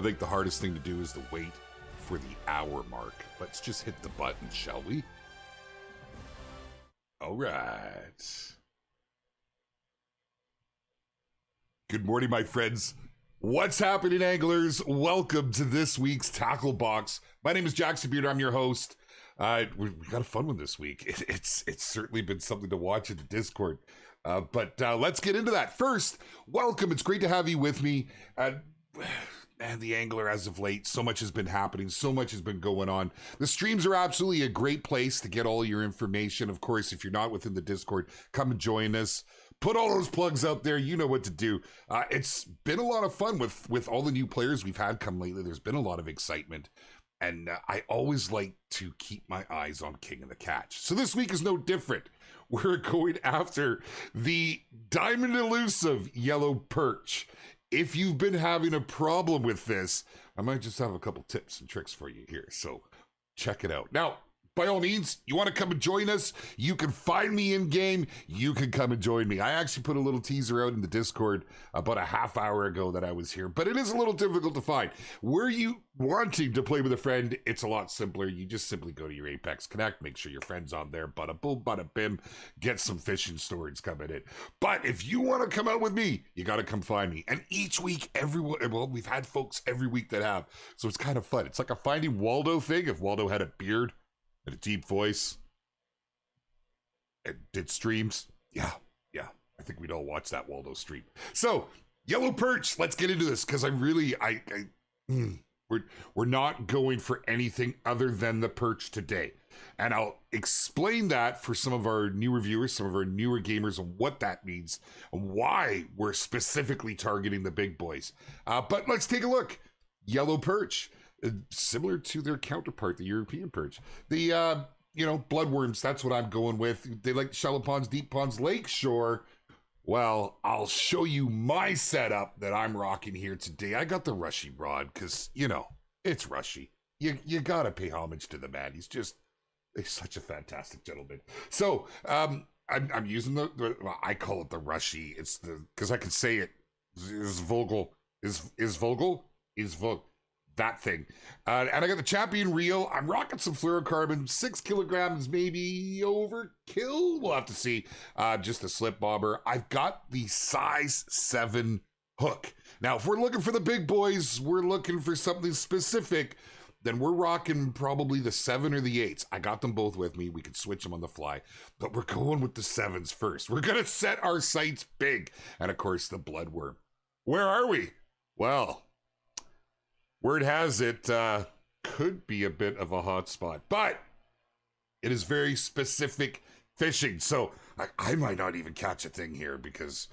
think the hardest thing to do is to wait for the hour mark. Let's just hit the button, shall we? All right. Good morning, my friends. What's happening, anglers? Welcome to this week's Tackle Box. My name is JaxyBeard. I'm your host. We got a fun one this week. It's certainly been something to watch in the Discord. But let's get into that. First, welcome. It's great to have you with me. Man, the angler as of late, so much has been happening. So much has been going on. The streams are absolutely a great place to get all your information. Of course, if you're not within the Discord, come and join us. Put all those plugs out there. You know what to do. It's been a lot of fun with all the new players we've had come lately. There's been a lot of excitement. And I always like to keep my eyes on King of the Catch. So this week is no different. We're going after the diamond elusive yellow perch. If you've been having a problem with this, I might just have a couple tips and tricks for you here. So check it out. Now, by all means, you want to come and join us, you can find me in game. You can come and join me. I actually put a little teaser out in the Discord about a half hour ago that I was here, but it is a little difficult to find. Were you wanting to play with a friend? It's a lot simpler. You just simply go to your Apex Connect, make sure your friend's on there, bada boom, bada bim, get some fishing stories coming in. But if you want to come out with me, you got to come find me. And each week, we've had folks every week that have, so it's kind of fun. It's like a Finding Waldo thing if Waldo had a beard and a deep voice and did streams. Yeah, I think we'd all watch that Waldo stream. So yellow perch, let's get into this, because we're not going for anything other than the perch today, and I'll explain that for some of our newer viewers, some of our newer gamers, and what that means and why we're specifically targeting the big boys. But let's take a look. Yellow perch, similar to their counterpart, the European perch. The, bloodworms, that's what I'm going with. They like shallow ponds, deep ponds, lakeshore. Well, I'll show you my setup that I'm rocking here today. I got the Rushy rod because, it's Rushy. You gotta pay homage to the man. He's such a fantastic gentleman. So, I'm using I call it the Rushy. It's because I can say it is Vogel. Is Vogel? Is Vogel. That thing. And I got the champion reel. I'm rocking some fluorocarbon, 6 kilograms, maybe overkill. We'll have to see. Just a slip bobber. I've got the size 7 hook. Now, if we're looking for the big boys, we're looking for something specific, then we're rocking probably the 7 or the 8s. I got them both with me. We could switch them on the fly, but we're going with the 7s first. We're going to set our sights big. And of course, the bloodworm. Where are we? Well, word has it, could be a bit of a hot spot, but it is very specific fishing. So I might not even catch a thing here because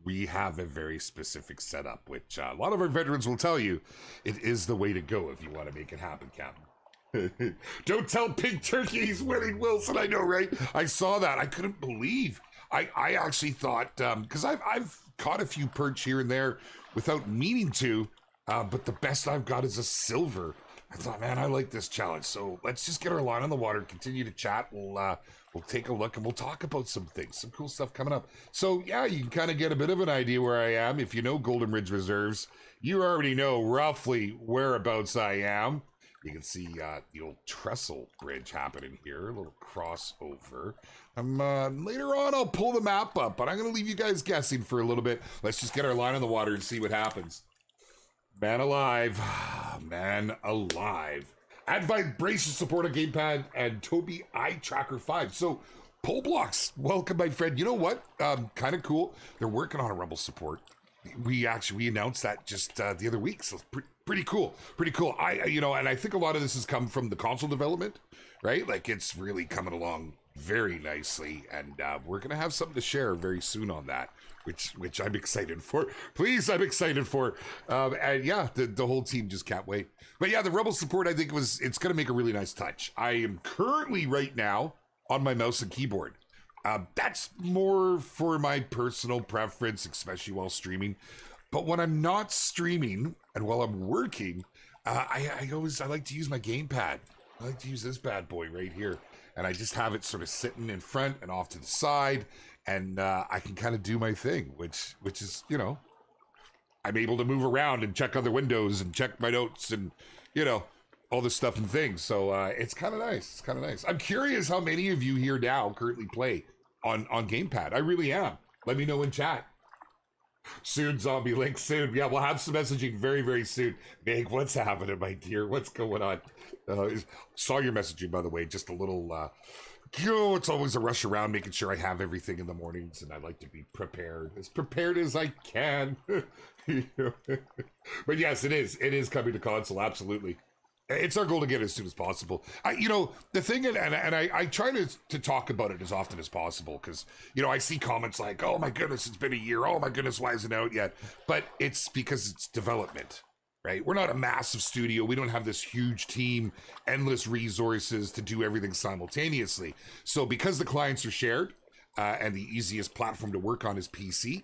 we have a very specific setup, which a lot of our veterans will tell you it is the way to go if you want to make it happen, Captain. Don't tell Pink Turkey he's winning, Wilson. I know, right? I saw that. I couldn't believe. I actually thought, because I've caught a few perch here and there without meaning to, but the best I've got is a silver. I thought, man, I like this challenge. So let's just get our line on the water, continue to chat. We'll take a look and we'll talk about some things, some cool stuff coming up. So yeah, you can kind of get a bit of an idea where I am. If you know Golden Ridge Reserves, you already know roughly whereabouts I am. You can see the old trestle bridge happening here, a little crossover. Later on, I'll pull the map up, but I'm going to leave you guys guessing for a little bit. Let's just get our line on the water and see what happens. Man alive, man alive. Add vibration support on gamepad and Tobii Eye Tracker 5. So, pull blocks, welcome my friend. You know what? Kind of cool. They're working on a Rumble support. We announced that just the other week, so it's pretty cool. Pretty cool. And I think a lot of this has come from the console development, right? Like it's really coming along very nicely, and we're gonna have something to share very soon on that, which I'm excited for. Please, I'm excited for. And yeah, the whole team just can't wait. But yeah, the Rebel support, I think it's gonna make a really nice touch. I am currently right now on my mouse and keyboard. That's more for my personal preference, especially while streaming. But when I'm not streaming and while I'm working, I like to use my gamepad. I like to use this bad boy right here. And I just have it sort of sitting in front and off to the side. And I can kind of do my thing, which is, I'm able to move around and check other windows and check my notes and, you know, all this stuff and things. So it's kind of nice. It's kind of nice. I'm curious how many of you here now currently play on Gamepad. I really am. Let me know in chat. Soon, Zombie Link, soon. Yeah, we'll have some messaging very, very soon. Meg, what's happening, my dear? What's going on? Saw your messaging, by the way. Just a little, it's always a rush around making sure I have everything in the mornings, and I like to be prepared as I can. But yes, it is. It is coming to console, absolutely. It's our goal to get it as soon as possible. The thing, and I try to talk about it as often as possible, because, I see comments like, oh my goodness, it's been a year. Oh my goodness, why isn't it out yet? But it's because it's development, right? We're not a massive studio. We don't have this huge team, endless resources to do everything simultaneously. So because the clients are shared, and the easiest platform to work on is PC,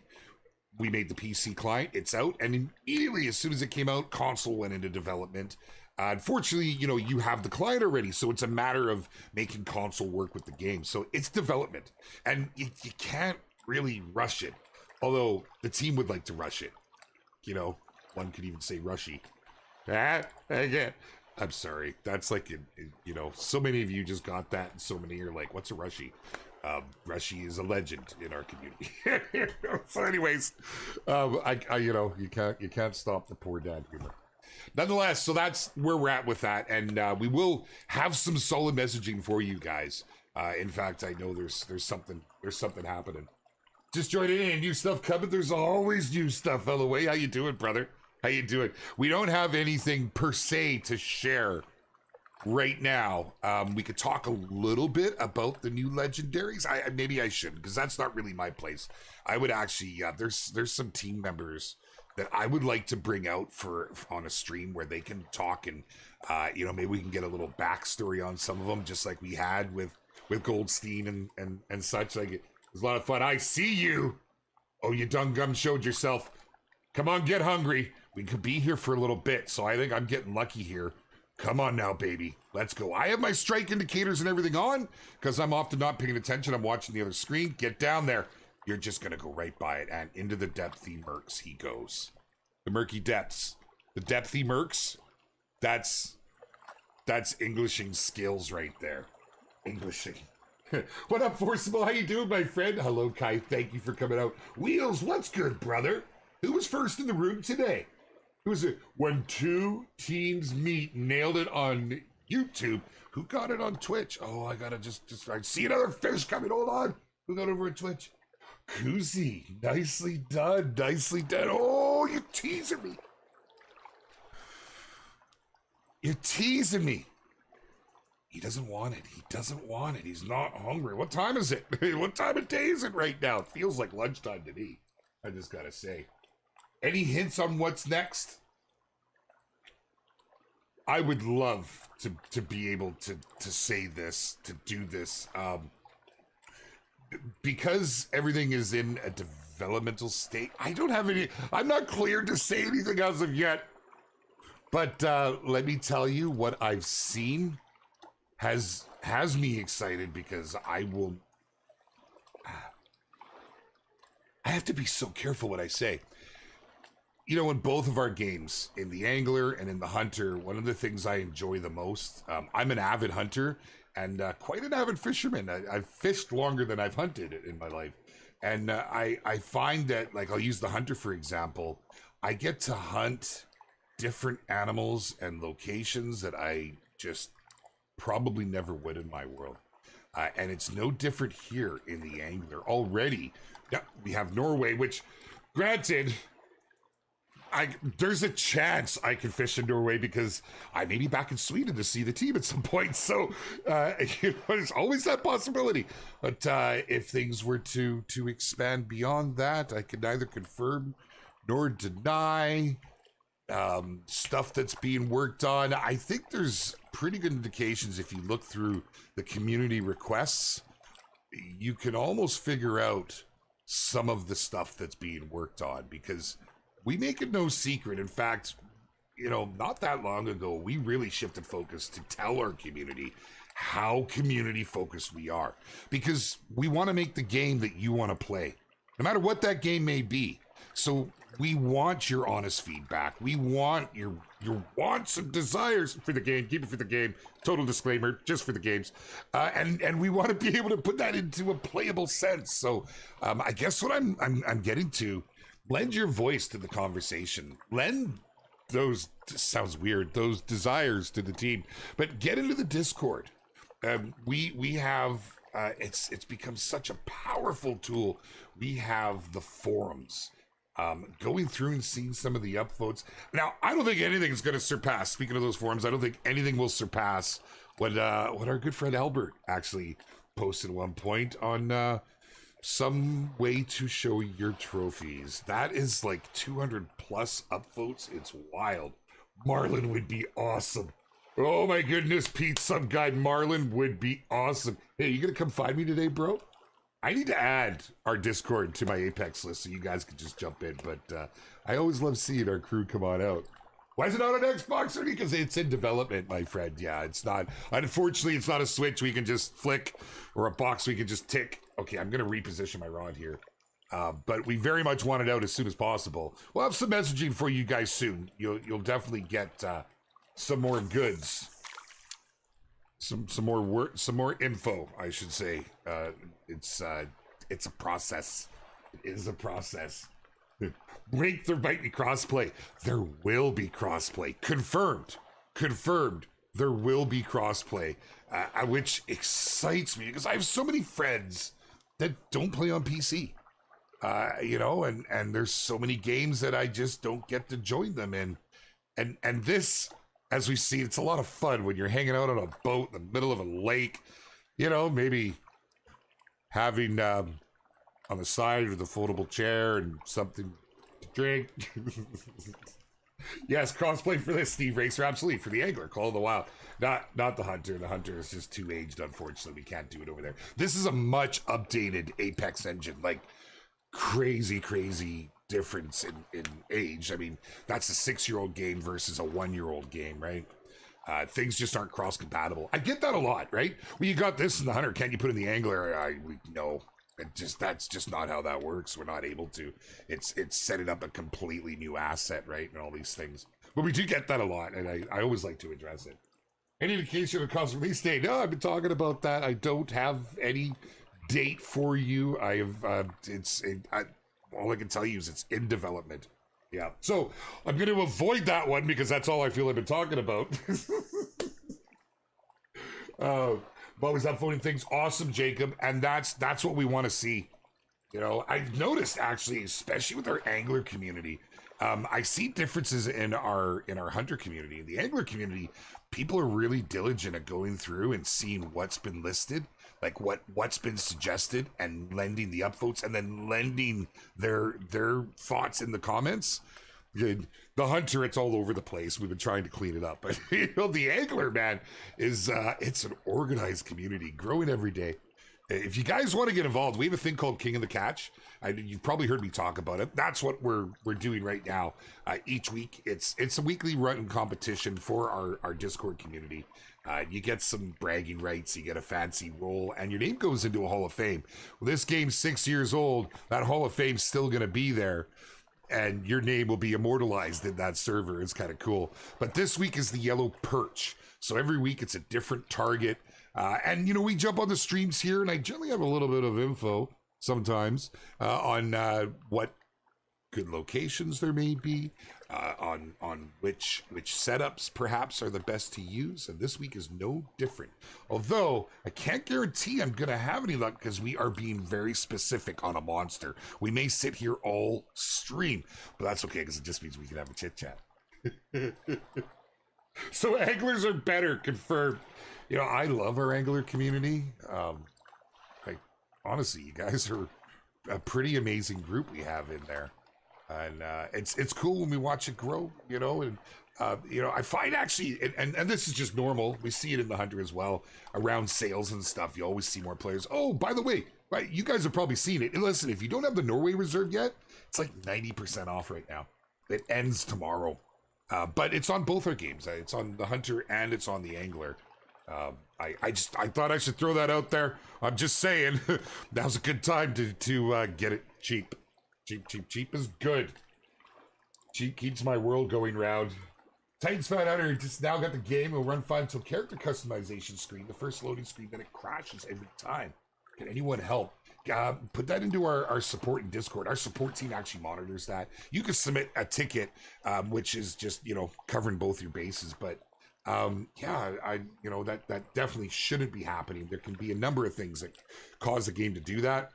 we made the PC client, it's out, and immediately as soon as it came out, console went into development. Unfortunately, you have the client already, so it's a matter of making console work with the game. So it's development, and you can't really rush it. Although the team would like to rush it. One could even say rushy. Again, I'm sorry. That's like, so many of you just got that, and so many are like, what's a rushy? Rushy is a legend in our community. So anyways, you can't stop the poor dad humor. Nonetheless, so that's where we're at with that, and we will have some solid messaging for you guys. In fact, I know there's something happening. Just joining in, new stuff coming. There's always new stuff. LOA, how you doing, brother? How you doing? We don't have anything per se to share right now. We could talk a little bit about the new legendaries. Maybe I shouldn't, because that's not really my place. I would actually, there's some team members that I would like to bring out on a stream where they can talk, and maybe we can get a little backstory on some of them, just like we had with Goldstein and such. Like, it was a lot of fun. I see you. Oh, you done gum showed yourself. Come on, get hungry. We could be here for a little bit, so I think I'm getting lucky here. Come on now, baby. Let's go. I have my strike indicators and everything on because I'm often not paying attention. I'm watching the other screen. Get down there. You're just going to go right by it, and into the depthy murks he goes. The murky depths. The depthy murks, that's Englishing skills right there. Englishing. What up, Forcible? How you doing, my friend? Hello, Kai. Thank you for coming out. Wheels, what's good, brother? Who was first in the room today? Who was it? When two teams meet, nailed it on YouTube. Who got it on Twitch? Oh, I gotta just I see another fish coming. Hold on. Who got over at Twitch? Koozie, nicely done, nicely done. Oh, you're teasing me. You're teasing me. He doesn't want it. He doesn't want it. He's not hungry. What time is it? What time of day is it right now? It feels like lunchtime to me. I just gotta say. Any hints on what's next? I would love to be able to say this, to do this. Because everything is in a developmental state, I'm not clear to say anything as of yet. But let me tell you, what I've seen has me excited, because I have to be so careful what I say. In both of our games, in the Angler and in the Hunter, one of the things I enjoy the most, I'm an avid hunter and quite an avid fisherman. I've fished longer than I've hunted in my life. And I find that, like, I'll use the Hunter, for example, I get to hunt different animals and locations that I just probably never would in my world. And it's no different here in the Angler. Already, we have Norway, which, granted, there's a chance I can fish in Norway because I may be back in Sweden to see the team at some point. So, there's always that possibility. But if things were to expand beyond that, I can neither confirm nor deny stuff that's being worked on. I think there's pretty good indications if you look through the community requests. You can almost figure out some of the stuff that's being worked on, because we make it no secret. In fact, not that long ago, we really shifted focus to tell our community how community focused we are, because we want to make the game that you want to play, no matter what that game may be. So We want your honest feedback. We want your wants and desires for the game. Keep it for the game. Total disclaimer, just for the games. And we want to be able to put that into a playable sense. So I guess what I'm getting to, lend your voice to the conversation. Lend those, sounds weird, those desires to the team. But get into the Discord. We have it's become such a powerful tool. We have the forums. Going through and seeing some of the upvotes. Now, I don't think anything's going to surpass, speaking of those forums, I don't think anything will surpass what our good friend Albert actually posted at one point on some way to show your trophies. That is like 200 plus upvotes. It's wild. Marlin would be awesome. Oh my goodness, Pete, some guy Marlin would be awesome. Hey, you gonna come find me today, bro? I need to add our Discord to my Apex list so you guys can just jump in, but I always love seeing our crew come on out. Why is it not an Xbox? Because it's in development, my friend. Yeah, it's not. Unfortunately, it's not a switch we can just flick or a box we can just tick. Okay, I'm going to reposition my rod here. But we very much want it out as soon as possible. We'll have some messaging for you guys soon. You'll definitely get some more goods. Some more info, I should say. It's a process. It is a process. Break there might be crossplay. There will be crossplay. Confirmed. There will be crossplay, which excites me because I have so many friends that don't play on PC. And there's so many games that I just don't get to join them in. And this, as we see, it's a lot of fun when you're hanging out on a boat in the middle of a lake, maybe having on the side of the foldable chair and something to drink. Yes, crossplay for this, Steve Racer, absolutely, for the angler, Call of the Wild. Not the hunter. The hunter is just too aged, unfortunately. We can't do it over there. This is a much updated Apex engine, like crazy difference in age. I mean, that's a 6-year-old game versus a 1-year-old game, right? Things just aren't cross-compatible. I get that a lot, right? Well, you got this in the hunter, can't you put in the angler? No. That's just not how that works. We're not able to. It's setting up a completely new asset, right? And all these things. But we do get that a lot, and I always like to address it. Any indication of cost release date? No, I've been talking about that. I don't have any date for you. I have all I can tell you is it's in development. Yeah. So I'm going to avoid that one because that's all I feel I've been talking about. Always upvoting things. Awesome, Jacob. And that's what we want to see. I've noticed actually, especially with our angler community, I see differences in our hunter community. In the angler community, people are really diligent at going through and seeing what's been listed, like what's been suggested, and lending the upvotes, and then lending their thoughts in the comments. The hunter, it's all over the place. We've been trying to clean it up, but the angler, man, is it's an organized community growing every day. If you guys want to get involved, we have a thing called King of the Catch. You've probably heard me talk about it. That's what we're doing right now. Each week, it's a weekly run competition for our Discord community. You get some bragging rights, you get a fancy role, and your name goes into a Hall of Fame. Well, this game's 6 years old. That Hall of Fame's still going to be there, and your name will be immortalized in that server. It's kind of cool. But this week is the yellow perch. So every week it's a different target. And we jump on the streams here, and I generally have a little bit of info sometimes on what good locations there may be, on which setups perhaps are the best to use. And this week is no different. Although I can't guarantee I'm gonna have any luck because we are being very specific on a monster. We may sit here all stream, but that's okay because it just means we can have a chit chat. So anglers are better, confirmed. I love our angler community. Honestly, you guys are a pretty amazing group we have in there. And it's cool when we watch it grow, and I find actually, and this is just normal. We see it in the hunter as well, around sales and stuff. You always see more players. Oh, by the way, right, you guys have probably seen it. And listen, if you don't have the Norway Reserve yet, it's like 90% off right now. It ends tomorrow. But it's on both our games. It's on the hunter and it's on the angler. I thought I should throw that out there. I'm just saying, now's a good time to get it cheap. Cheap is good. She keeps my world going round. Titans Fan Hunter just now got the game. It'll run fine until character customization screen. The first loading screen, then it crashes every time. Can anyone help? Put that into our support in Discord. Our support team actually monitors that. You can submit a ticket, which is just, you know, covering both your bases. But yeah, that definitely shouldn't be happening. There can be a number of things that cause the game to do that,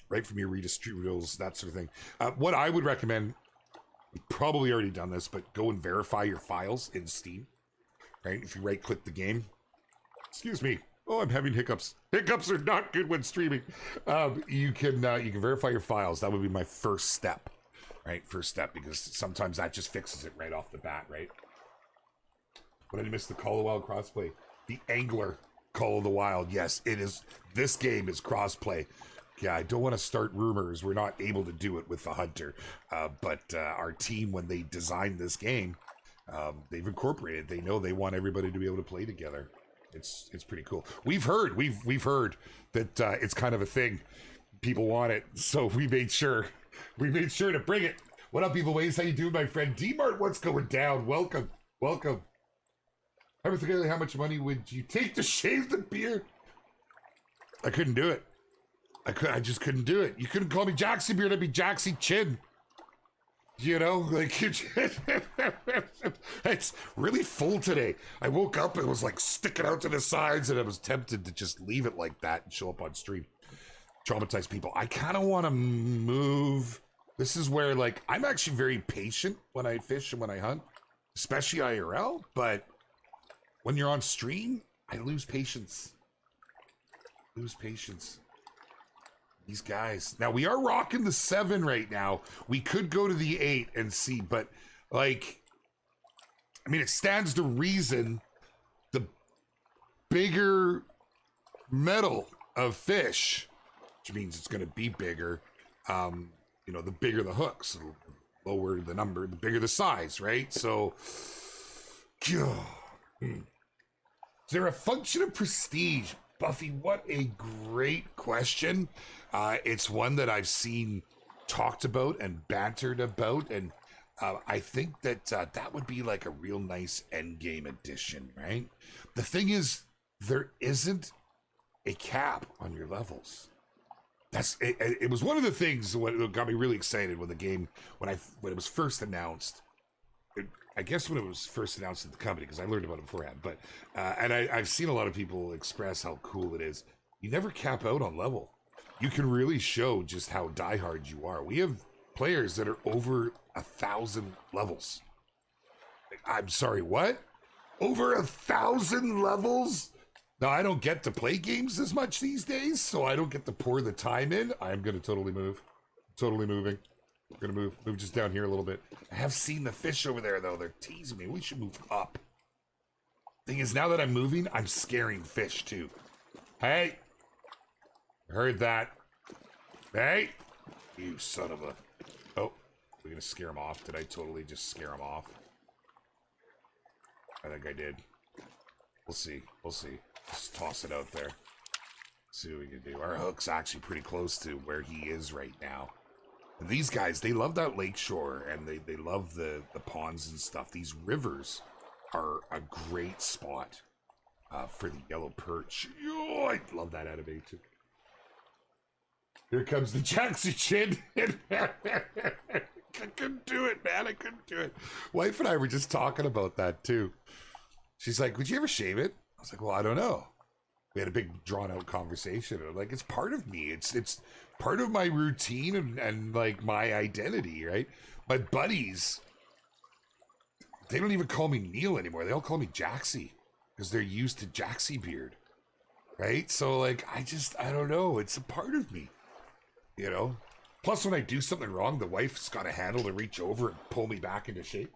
right from your redistributables, that sort of thing. What I would recommend, you've probably already done this, but go and verify your files in Steam, right? If you right-click the game, excuse me. Oh, I'm having hiccups. Hiccups are not good when streaming. You can verify your files. That would be my first step, right? First step, because sometimes that just fixes it right off the bat, right? But I didn't miss the Call of the Wild crossplay. The Angler Call of the Wild. Yes, it is. This game is crossplay. Yeah, I don't want to start rumors. We're not able to do it with the Hunter. But our team, when they designed this game, they've incorporated. They know they want everybody to be able to play together. It's pretty cool. We've heard that it's kind of a thing. People want it, so we made sure to bring it. What up, Evil Ways? How you doing, my friend? D-Mart, what's going down? Welcome. Hypothetically, how much money would you take to shave the beard? I couldn't do it. I just couldn't do it. You couldn't call me JaxyBeard. I'd be Jaxy Chin. You know, like, it's really full today. I woke up, it was like sticking out to the sides, and I was tempted to just leave it like that and show up on stream. Traumatize people. I kind of want to move. This is where, like, I'm actually very patient when I fish and when I hunt, especially IRL, but when you're on stream, I lose patience. These guys. Now, we are rocking the 7 right now. We could go to the 8 and see, but, like, I mean, it stands to reason the bigger metal of fish, which means it's going to be bigger, you know, the bigger the hooks, the lower the number, the bigger the size, right? So, is there a function of prestige? Buffy, what a great question. It's one that I've seen talked about and bantered about, and I think that that would be like a real nice endgame addition, right? The thing is, there isn't a cap on your levels. It was one of the things that got me really excited when the game, when it was first announced. I guess when it was first announced at the company, because I learned about it beforehand, but and I've seen a lot of people express how cool it is. You never cap out on level. You can really show just how diehard you are. We have players that are over 1,000 levels. I'm sorry, what? Over 1,000 levels? Now, I don't get to play games as much these days, so I don't get to pour the time in. I'm going to totally move. Totally moving. I'm going to move just down here a little bit. I have seen the fish over there, though. They're teasing me. We should move up. Thing is, now that I'm moving, I'm scaring fish, too. Hey. Heard that. Hey. You son of a... Oh. We're going to scare him off. Did I totally just scare him off? I think I did. We'll see. We'll see. Just toss it out there. See what we can do. Our hook's actually pretty close to where he is right now. And these guys, they love that lakeshore, and they love the ponds and stuff. These rivers are a great spot for the yellow perch. Oh, I love that animation. Here comes the Jaxy Chin. I couldn't do it, man. I couldn't do it. Wife and I were just talking about that, too. She's like, would you ever shave it? I was like, well, I don't know. We had a big drawn-out conversation. I'm like, it's part of me. It's part of my routine and like my identity, right? My buddies, they don't even call me Neil anymore. They all call me Jaxy because they're used to JaxyBeard, right? So like, I don't know. It's a part of me, you know? Plus, when I do something wrong, the wife's got a handle to reach over and pull me back into shape.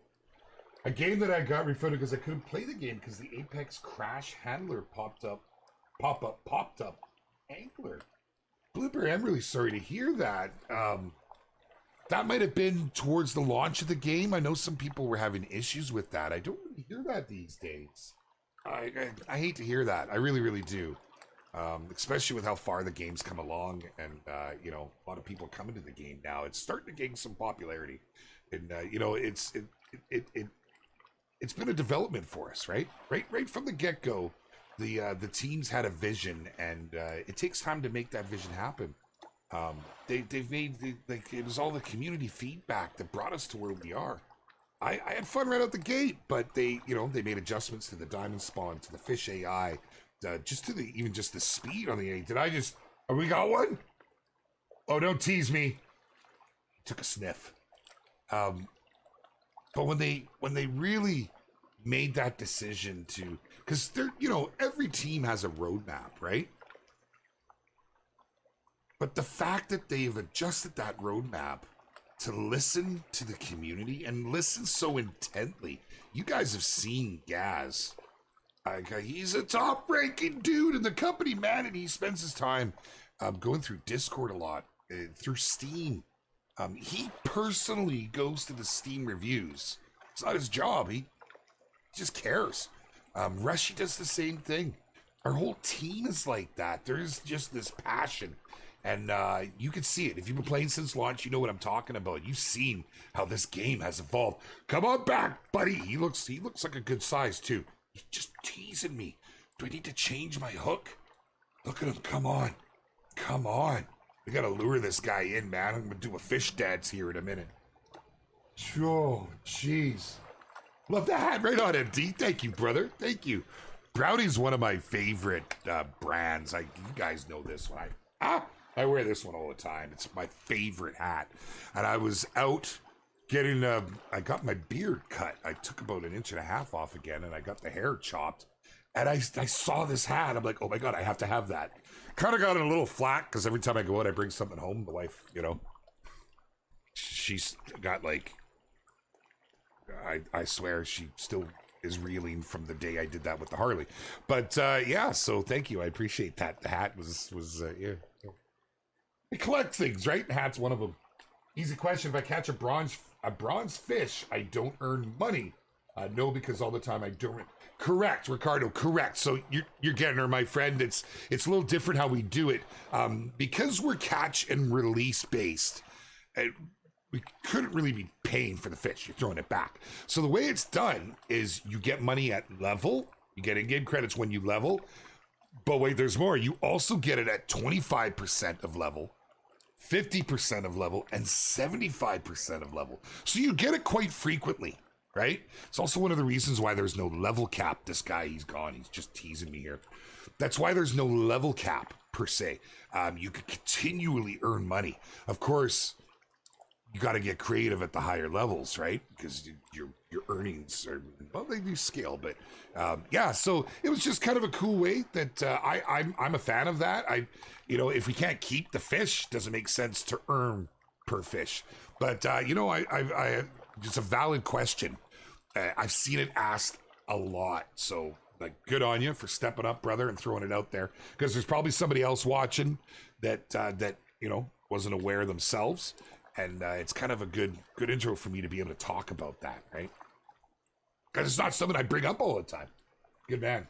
A game that I got refunded because I couldn't play the game because the Apex Crash handler popped up. Angler. Blooper, I'm really sorry to hear that. That might have been towards the launch of the game. I know some people were having issues with that. I don't really hear that these days. I hate to hear that. I really, really do. Especially with how far the game's come along and, you know, a lot of people coming to the game now. It's starting to gain some popularity. And it's been a development for us, right? Right from the get go. The teams had a vision, and it takes time to make that vision happen. They've made it was all the community feedback that brought us to where we are. I had fun right out the gate, but they made adjustments to the diamond spawn, to the fish AI, just to even just the speed on the AI. Oh, we got one? Oh, don't tease me. Took a sniff. But when they really made that decision to, because they're, every team has a roadmap, right? But the fact that they've adjusted that roadmap to listen to the community and listen so intently. You guys have seen Gaz. He's a top-ranking dude in the company, man, and he spends his time going through Discord a lot, through Steam. He personally goes to the Steam reviews. It's not his job. He just cares. Rushy does the same thing. Our whole team is like that. There's just this passion. And you can see it. If you've been playing since launch, you know what I'm talking about. You've seen how this game has evolved. Come on back, buddy. He looks like a good size, too. He's just teasing me. Do I need to change my hook? Look at him. Come on. Come on. We got to lure this guy in, man. I'm going to do a fish dance here in a minute. Oh, jeez. Love the hat right on, MD. Thank you, brother. Thank you. Brownie's one of my favorite brands. You guys know this one. I wear this one all the time. It's my favorite hat. And I was out getting, I got my beard cut. I took about 1.5 inches off again, and I got the hair chopped. And I saw this hat. I'm like, oh my God, I have to have that. Kind of got in a little flack, because every time I go out, I bring something home. The wife, she's got I swear she still is reeling from the day I did that with the Harley. But yeah, so thank you. I appreciate that. The hat was yeah. I collect things, right? Hat's one of them. Easy question. If I catch a bronze fish, I don't earn money. No, because all the time I don't. Correct, Ricardo. Correct. So you're getting her, my friend. It's a little different how we do it. Because we're catch and release based. We couldn't really be paying for the fish. You're throwing it back. So the way it's done is you get money at level. You get in-game credits when you level. But wait, there's more. You also get it at 25% of level, 50% of level, and 75% of level. So you get it quite frequently, right? It's also one of the reasons why there's no level cap. This guy, he's gone. He's just teasing me here. That's why there's no level cap, per se. You could continually earn money. Of course, you got to get creative at the higher levels, right? Because your earnings are, well, they do scale, but yeah. So it was just kind of a cool way that I'm a fan of that. If we can't keep the fish, doesn't make sense to earn per fish. But I it's a valid question. I've seen it asked a lot. So good on you for stepping up, brother, and throwing it out there. Because there's probably somebody else watching that wasn't aware themselves. And it's kind of a good intro for me to be able to talk about that, right? Because it's not something I bring up all the time. Good man.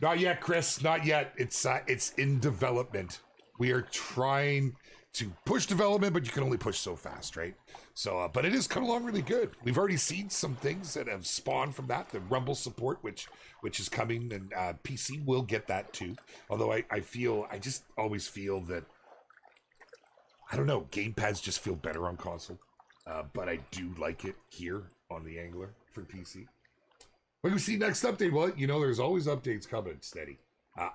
Not yet, Chris. Not yet. It's in development. We are trying to push development, but you can only push so fast, right? So, but it is coming along really good. We've already seen some things that have spawned from that. The Rumble support, which is coming, and PC will get that too. Although I just always feel that, I don't know, gamepads just feel better on console. But I do like it here on the Angler for PC. What do we see next update? Well, there's always updates coming steady.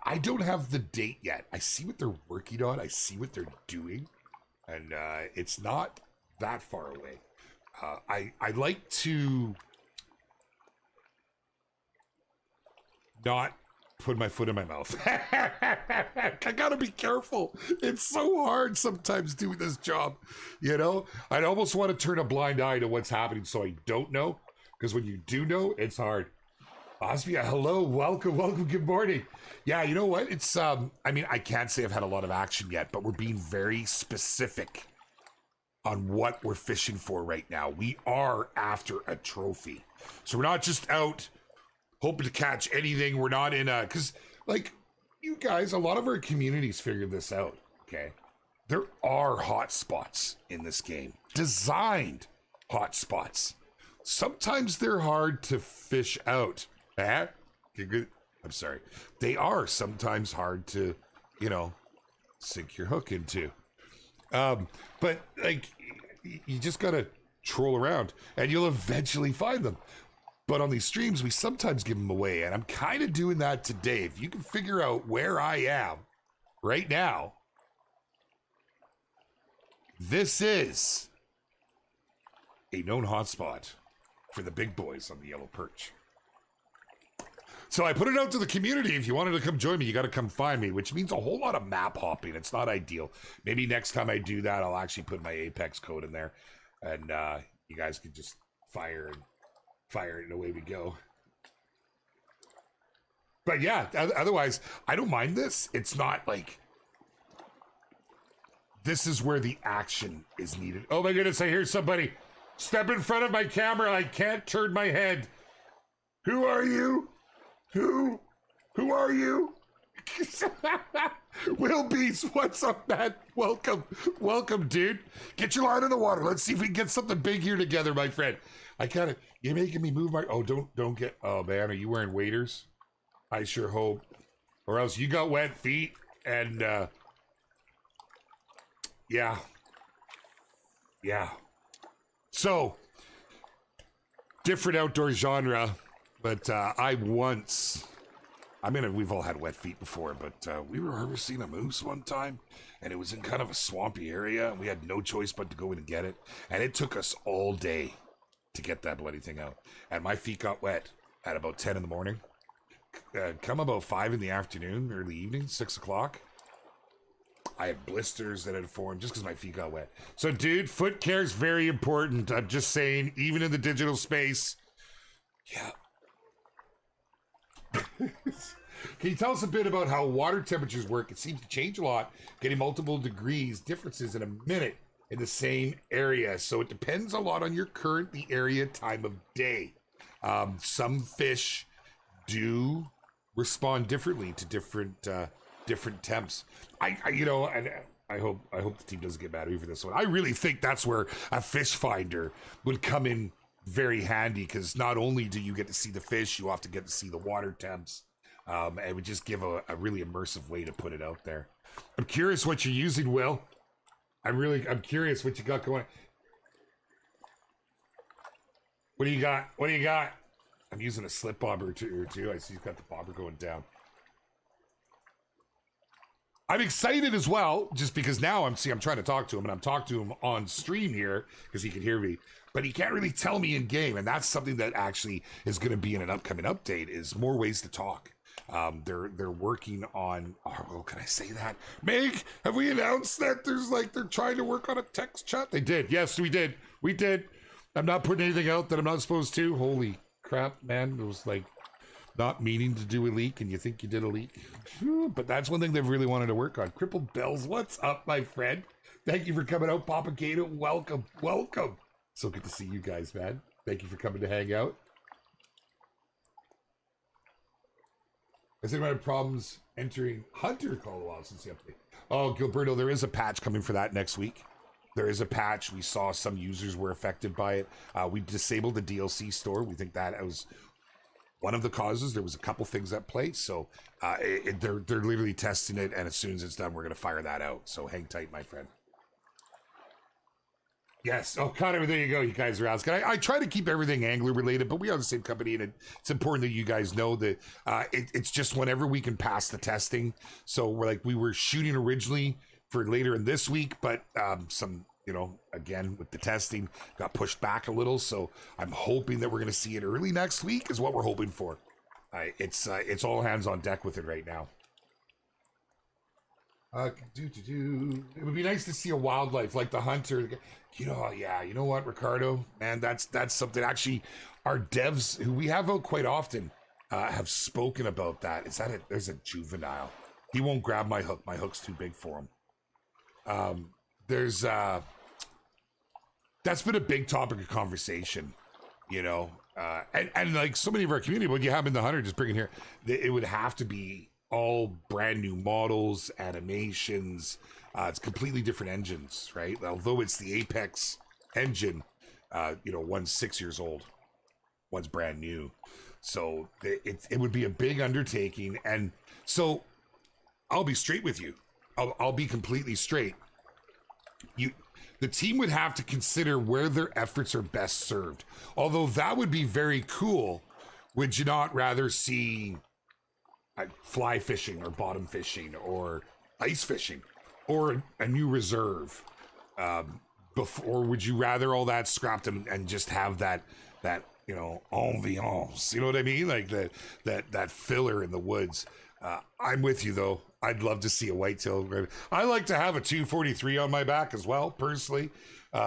I don't have the date yet. I see what they're working on. I see what they're doing. And it's not that far away. I like to not put my foot in my mouth. I gotta be careful. It's so hard sometimes doing this job. I'd almost want to turn a blind eye to what's happening so I don't know. Because when you do know, it's hard. Osbia, hello, welcome, good morning. Yeah, you know what? It's, I can't say I've had a lot of action yet, but we're being very specific on what we're fishing for right now. We are after a trophy. So we're not just out hoping to catch anything. We're not in because you guys, a lot of our communities figured this out, okay? there are hotspots in this game, designed hotspots. Sometimes they're hard to fish out. I'm sorry. They are sometimes hard to, sink your hook into. But like, you just gotta troll around and you'll eventually find them. But on these streams, we sometimes give them away, and I'm kind of doing that today. If you can figure out where I am right now, this is a known hotspot for the big boys on the yellow perch. So I put it out to the community. If you wanted to come join me, you got to come find me, which means a whole lot of map hopping. It's not ideal. Maybe next time I do that, I'll actually put my Apex code in there, and you guys can just fire it, and away we go. But yeah, otherwise, I don't mind this. It's not like... This is where the action is needed. Oh my goodness, I hear somebody. Step in front of my camera. I can't turn my head. Who are you? Who are you? Will Beast, what's up, man? Welcome, dude. Get your line in the water. Let's see if we can get something big here together, my friend. You're making me move my... Oh, don't get... Oh, man, are you wearing waders? I sure hope. Or else you got wet feet and, yeah. So, different outdoor genre, but we've all had wet feet before, but we were harvesting a moose one time, and it was in kind of a swampy area, and we had no choice but to go in and get it, and it took us all day to get that bloody thing out, and my feet got wet at about 10 in the morning. Come about 5 in the afternoon, early evening, 6 o'clock. I had blisters that had formed just because my feet got wet. So, dude, foot care is very important. I'm just saying, even in the digital space. Yeah. Can you tell us a bit about how water temperatures work? It seems to change a lot, getting multiple degrees differences in a minute in the same area. So it depends a lot on your the area, time of day. Some fish do respond differently to different temps. I hope the team doesn't get mad at me for this one. I really think that's where a fish finder would come in very handy, because not only do you get to see the fish, you often get to see the water temps. It would just give a really immersive way to put it out there. I'm curious what you're using, Will. I'm curious what you got going. What do you got? I'm using a slip bobber or two. I see you've got the bobber going down. I'm excited as well, just because now I'm trying to talk to him, and I'm talking to him on stream here because he can hear me, but he can't really tell me in game, and that's something that actually is going to be in an upcoming update, is more ways to talk. They're working on... Oh, can I say that? Meg, have we announced that they're trying to work on a text chat? They did. Yes, we did. I'm not putting anything out that I'm not supposed to. Holy crap, man. It was like not meaning to do a leak, and you think you did a leak. But that's one thing they've really wanted to work on. Crippled Bells, what's up, my friend? Thank you for coming out, Papa Gato. Welcome. So good to see you guys, man. Thank you for coming to hang out. Has anyone had problems entering Hunter? Called a while since the update. Oh, Gilberto, there is a patch coming for that next week. There is a patch. We saw some users were affected by it. We disabled the DLC store. We think that was one of the causes. There was a couple things at play, so they're literally testing it, and as soon as it's done, we're going to fire that out. So hang tight, my friend. Yes. Oh, Connor, there you go. You guys are asking. I try to keep everything angler related, but we are the same company, and it's important that you guys know that it's just whenever we can pass the testing. So we were shooting originally for later in this week, but some, again, with the testing, got pushed back a little. So I'm hoping that we're going to see it early next week is what we're hoping for. It's all hands on deck with it right now. It would be nice to see a wildlife like the hunter. You know what, Ricardo? Man, that's something. Actually, our devs, who we have out quite often, have spoken about that. There's a juvenile. He won't grab my hook. My hook's too big for him. That's been a big topic of conversation, and like so many of our community, what you have in the hunter, just bring it here, it would have to be all brand new models, animations. It's completely different engines, right? Although it's the Apex engine, one's 6 years old, one's brand new. So it would be a big undertaking. And so I'll be straight with you. I'll be completely straight. The team would have to consider where their efforts are best served. Although that would be very cool. Would you not rather see fly fishing or bottom fishing or ice fishing or a new reserve? Or would you rather all that scrapped and just have that ambiance? You know what I mean? Like that filler in the woods. I'm with you though. I'd love to see a whitetail. I like to have a 243 on my back as well, personally,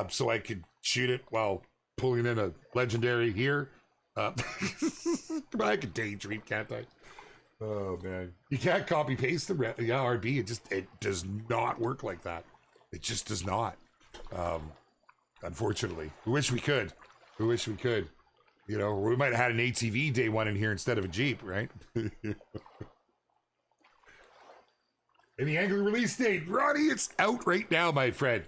so I could shoot it while pulling in a legendary here. But I could daydream, can't I? Oh man, you can't copy paste the RB. It does not work like that. It just does not. Unfortunately, we wish we could. We might have had an ATV day one in here instead of a Jeep, right? And the Angler release date, Ronnie, it's out right now, my friend.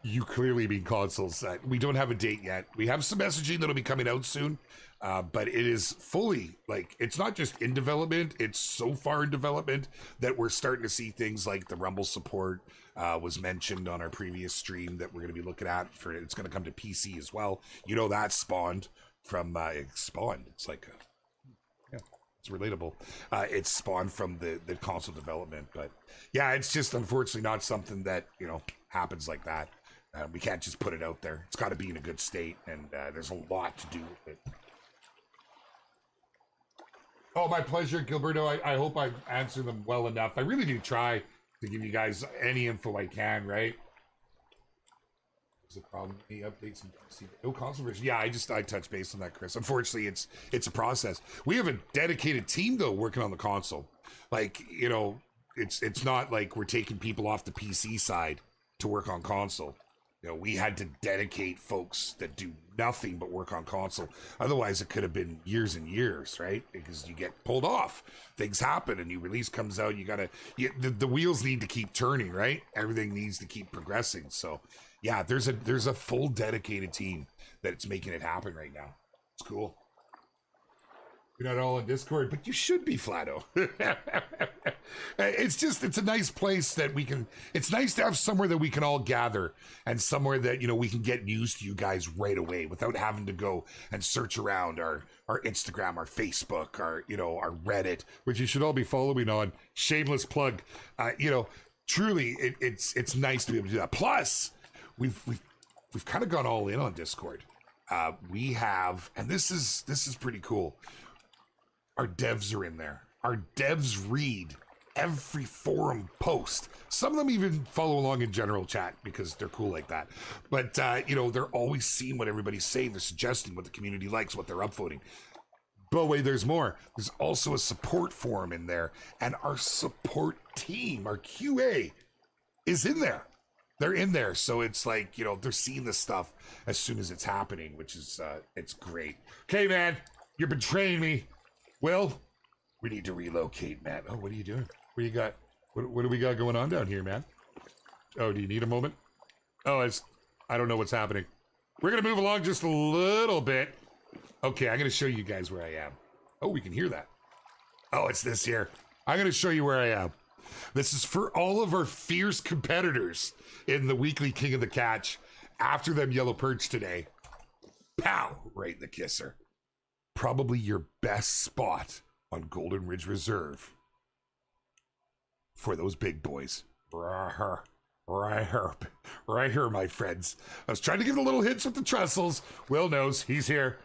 You clearly mean consoles. We don't have a date yet. We have some messaging that'll be coming out soon, but it is fully, it's not just in development, it's so far in development that we're starting to see things like the Rumble support was mentioned on our previous stream that we're going to be looking at. It's going to come to PC as well. That spawned from, it's like it's relatable. It's spawned from the console development, but yeah, it's just unfortunately not something that happens like that. We can't just put it out there. It's got to be in a good state, and there's a lot to do with it. Oh, my pleasure, Gilberto. I hope I answered them well enough. I really do try to give you guys any info I can, right? The problem, the updates and no console version. Yeah, I touched base on that, Chris. Unfortunately, it's a process. We have a dedicated team though working on the console. It's not like we're taking people off the PC side to work on console. We had to dedicate folks that do nothing but work on console. Otherwise, it could have been years and years, right? Because you get pulled off, things happen, a new release comes out. The wheels need to keep turning, right? Everything needs to keep progressing. So. Yeah, there's a full dedicated team that's making it happen right now. It's cool. You're not all in Discord, but you should be, Flatto. It's a nice place that it's nice to have somewhere that we can all gather and somewhere that, we can get news to you guys right away without having to go and search around our Instagram, our Facebook, our Reddit, which you should all be following on. Shameless plug. Truly, it's nice to be able to do that. Plus, we've kind of gone all in on Discord. We have, and this is pretty cool. Our devs are in there. Our devs read every forum post. Some of them even follow along in general chat because they're cool like that. But they're always seeing what everybody's saying. They're suggesting what the community likes, what they're upvoting. But wait, there's more. There's also a support forum in there, and our support team, our QA, is in there. They're in there, so it's like, they're seeing this stuff as soon as it's happening, which is, it's great. Okay, man, you're betraying me. Will, we need to relocate, man. Oh, what are you doing? What do you got? What do we got going on down here, man? Oh, do you need a moment? Oh, I don't know what's happening. We're going to move along just a little bit. Okay, I'm going to show you guys where I am. Oh, we can hear that. Oh, it's this here. I'm going to show you where I am. This is for all of our fierce competitors in the weekly King of the Catch. After them yellow perch today. Pow! Right in the kisser. Probably your best spot on Golden Ridge Reserve for those big boys. Right here, my friends. I was trying to give it a little hints with the trestles. Will knows he's here.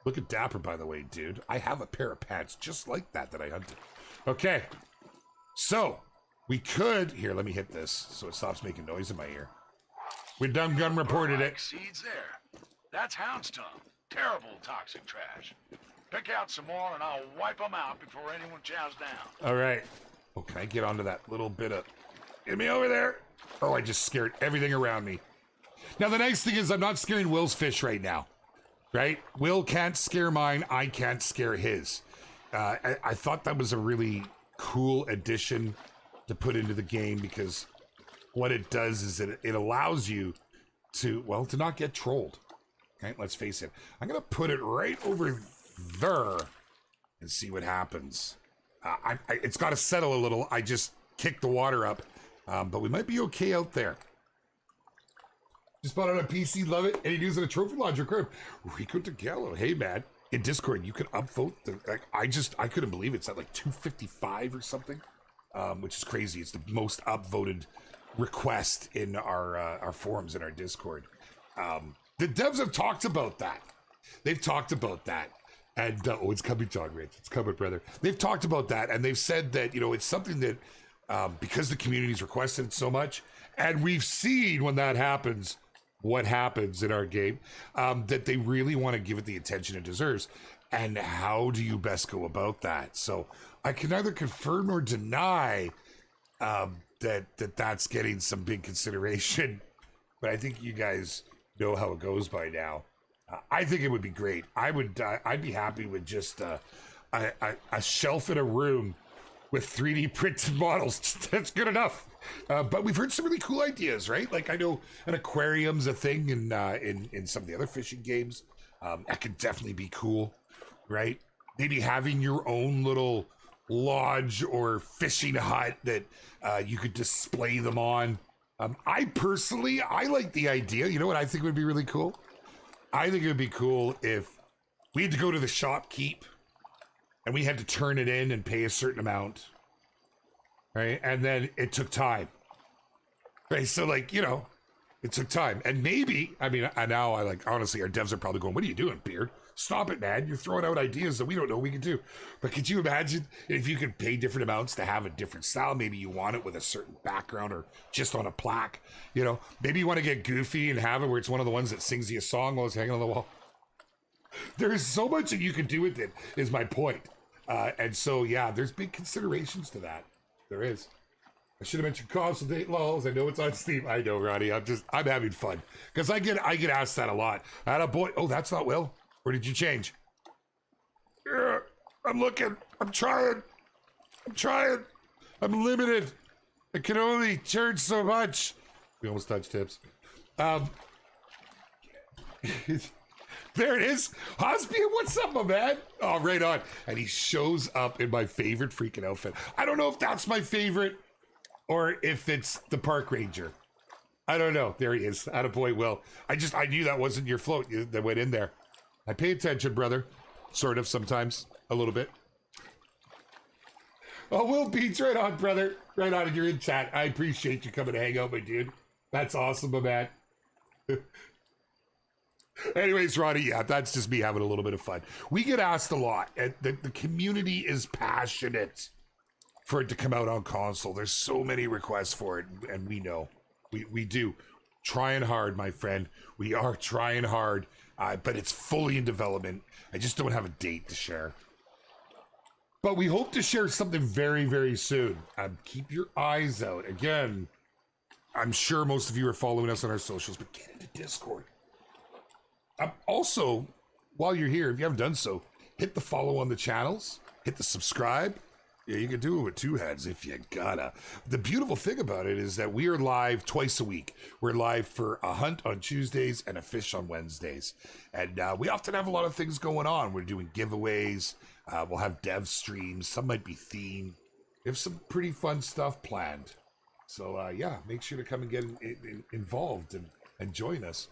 Look at Dapper, by the way, dude. I have a pair of pants just like that I hunted. Okay. So, we could... Here, let me hit this so it stops making noise in my ear. We done gun reported it. Seeds there. That's hound's tongue. Terrible toxic trash. Pick out some more and I'll wipe them out before anyone chows down. All right. Oh, can I get onto that little bit of... Get me over there. Oh, I just scared everything around me. Now, the nice thing is I'm not scaring Will's fish right now. Right? Will can't scare mine. I can't scare his. I thought that was a really cool addition to put into the game, because what it does is it allows you to not get trolled. Okay, let's face it. I'm gonna put it right over there and see what happens. It's got to settle a little. I just kicked the water up, but we might be okay out there. Just bought it on PC, love it, and he using a trophy launcher curve. Rico DeGallo, hey man, in Discord you can upvote. I couldn't believe it's at like 255 or something, which is crazy. It's the most upvoted request in our forums in our Discord. The devs have talked about that. They've talked about that. And, it's coming, John Rich. It's coming, brother. They've talked about that, and they've said that, it's something that, because the community's requested it so much, and we've seen when that happens, what happens in our game, that they really want to give it the attention it deserves. And how do you best go about that? So I can neither confirm or deny that's getting some big consideration, but I think you guys know how it goes by now. I think it would be great. I'd be happy with just a shelf in a room with 3D printed models. That's good enough. But we've heard some really cool ideas, right? Like I know an aquarium's a thing in some of the other fishing games. That could definitely be cool, right? Maybe having your own little lodge or fishing hut that you could display them on. I personally like the idea. You know what I think would be really cool? I think it would be cool if we had to go to the shopkeep and we had to turn it in and pay a certain amount, right? And then it took time, right? So like, it took time. And maybe, honestly, our devs are probably going, what are you doing, Beard? Stop it, man. You're throwing out ideas that we don't know we can do. But could you imagine if you could pay different amounts to have a different style? Maybe you want it with a certain background or just on a plaque. Maybe you want to get goofy and have it where it's one of the ones that sings you a song while it's hanging on the wall. There is so much that you can do with it, is my point. And so, yeah, there's big considerations to that. There is. I should have mentioned console date lulls. I know it's on Steam. I know, Ronnie. I'm having fun. Because I get asked that a lot. I had a boy. Oh, that's not Will. Or did you change? Yeah, I'm looking. I'm trying. I'm limited. I can only charge so much. We almost touched tips. There it is. Hospian, what's up, my man? Oh, right on. And he shows up in my favorite freaking outfit. I don't know if that's my favorite or if it's the park ranger. I don't know. There he is. Attaboy, Will. I knew that wasn't your float that went in there. I pay attention, brother. Sort of, sometimes. A little bit. Oh, Will Beats, right on, brother. Right on, and you're in chat. I appreciate you coming to hang out, my dude. That's awesome, my man. Anyways, Ronnie, yeah, that's just me having a little bit of fun. We get asked a lot, and the community is passionate for it to come out on console. There's so many requests for it, and we know. We do. Trying hard, my friend. We are trying hard. But it's fully in development. I just don't have a date to share. But we hope to share something very, very soon. Keep your eyes out. Again, I'm sure most of you are following us on our socials, but get into Discord. Also, while you're here, if you haven't done so, hit the follow on the channels, hit the subscribe. Yeah, you can do it with two heads if you gotta. The beautiful thing about it is that we are live twice a week. We're live for a hunt on Tuesdays and a fish on Wednesdays. And we often have a lot of things going on. We're doing giveaways. We'll have dev streams. Some might be themed. We have some pretty fun stuff planned. So, yeah, make sure to come and get involved and join us.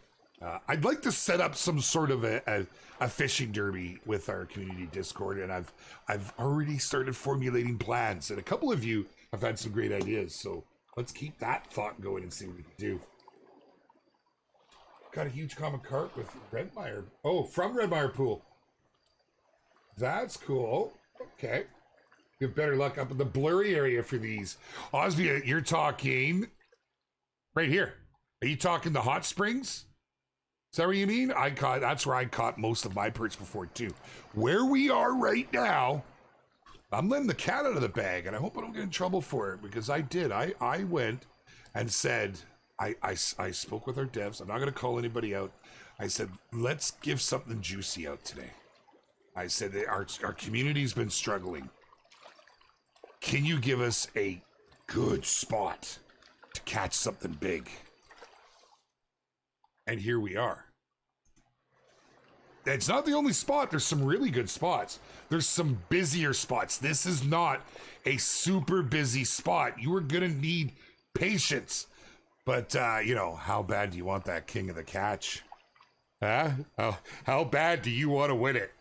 I'd like to set up some sort of a fishing derby with our community Discord, and I've already started formulating plans, and a couple of you have had some great ideas, so let's keep that thought going and see what we can do. Got a huge common carp with Redmire. Oh, from Redmire Pool. That's cool. Okay. You have better luck up in the blurry area for these. Osby, you're talking right here. Are you talking the hot springs? Is that what you mean? That's where I caught most of my perch before too. Where we are right now, I'm letting the cat out of the bag, and I hope I don't get in trouble for it, because I did. I went and said, I spoke with our devs. I'm not going to call anybody out. I said, let's give something juicy out today. I said that our community's been struggling. Can you give us a good spot to catch something big? And here we are. It's not the only spot. There's some really good spots. There's some busier spots. This is not a super busy spot. You are going to need patience. But, you know, how bad do you want that king of the catch? Huh? How bad do you want to win it?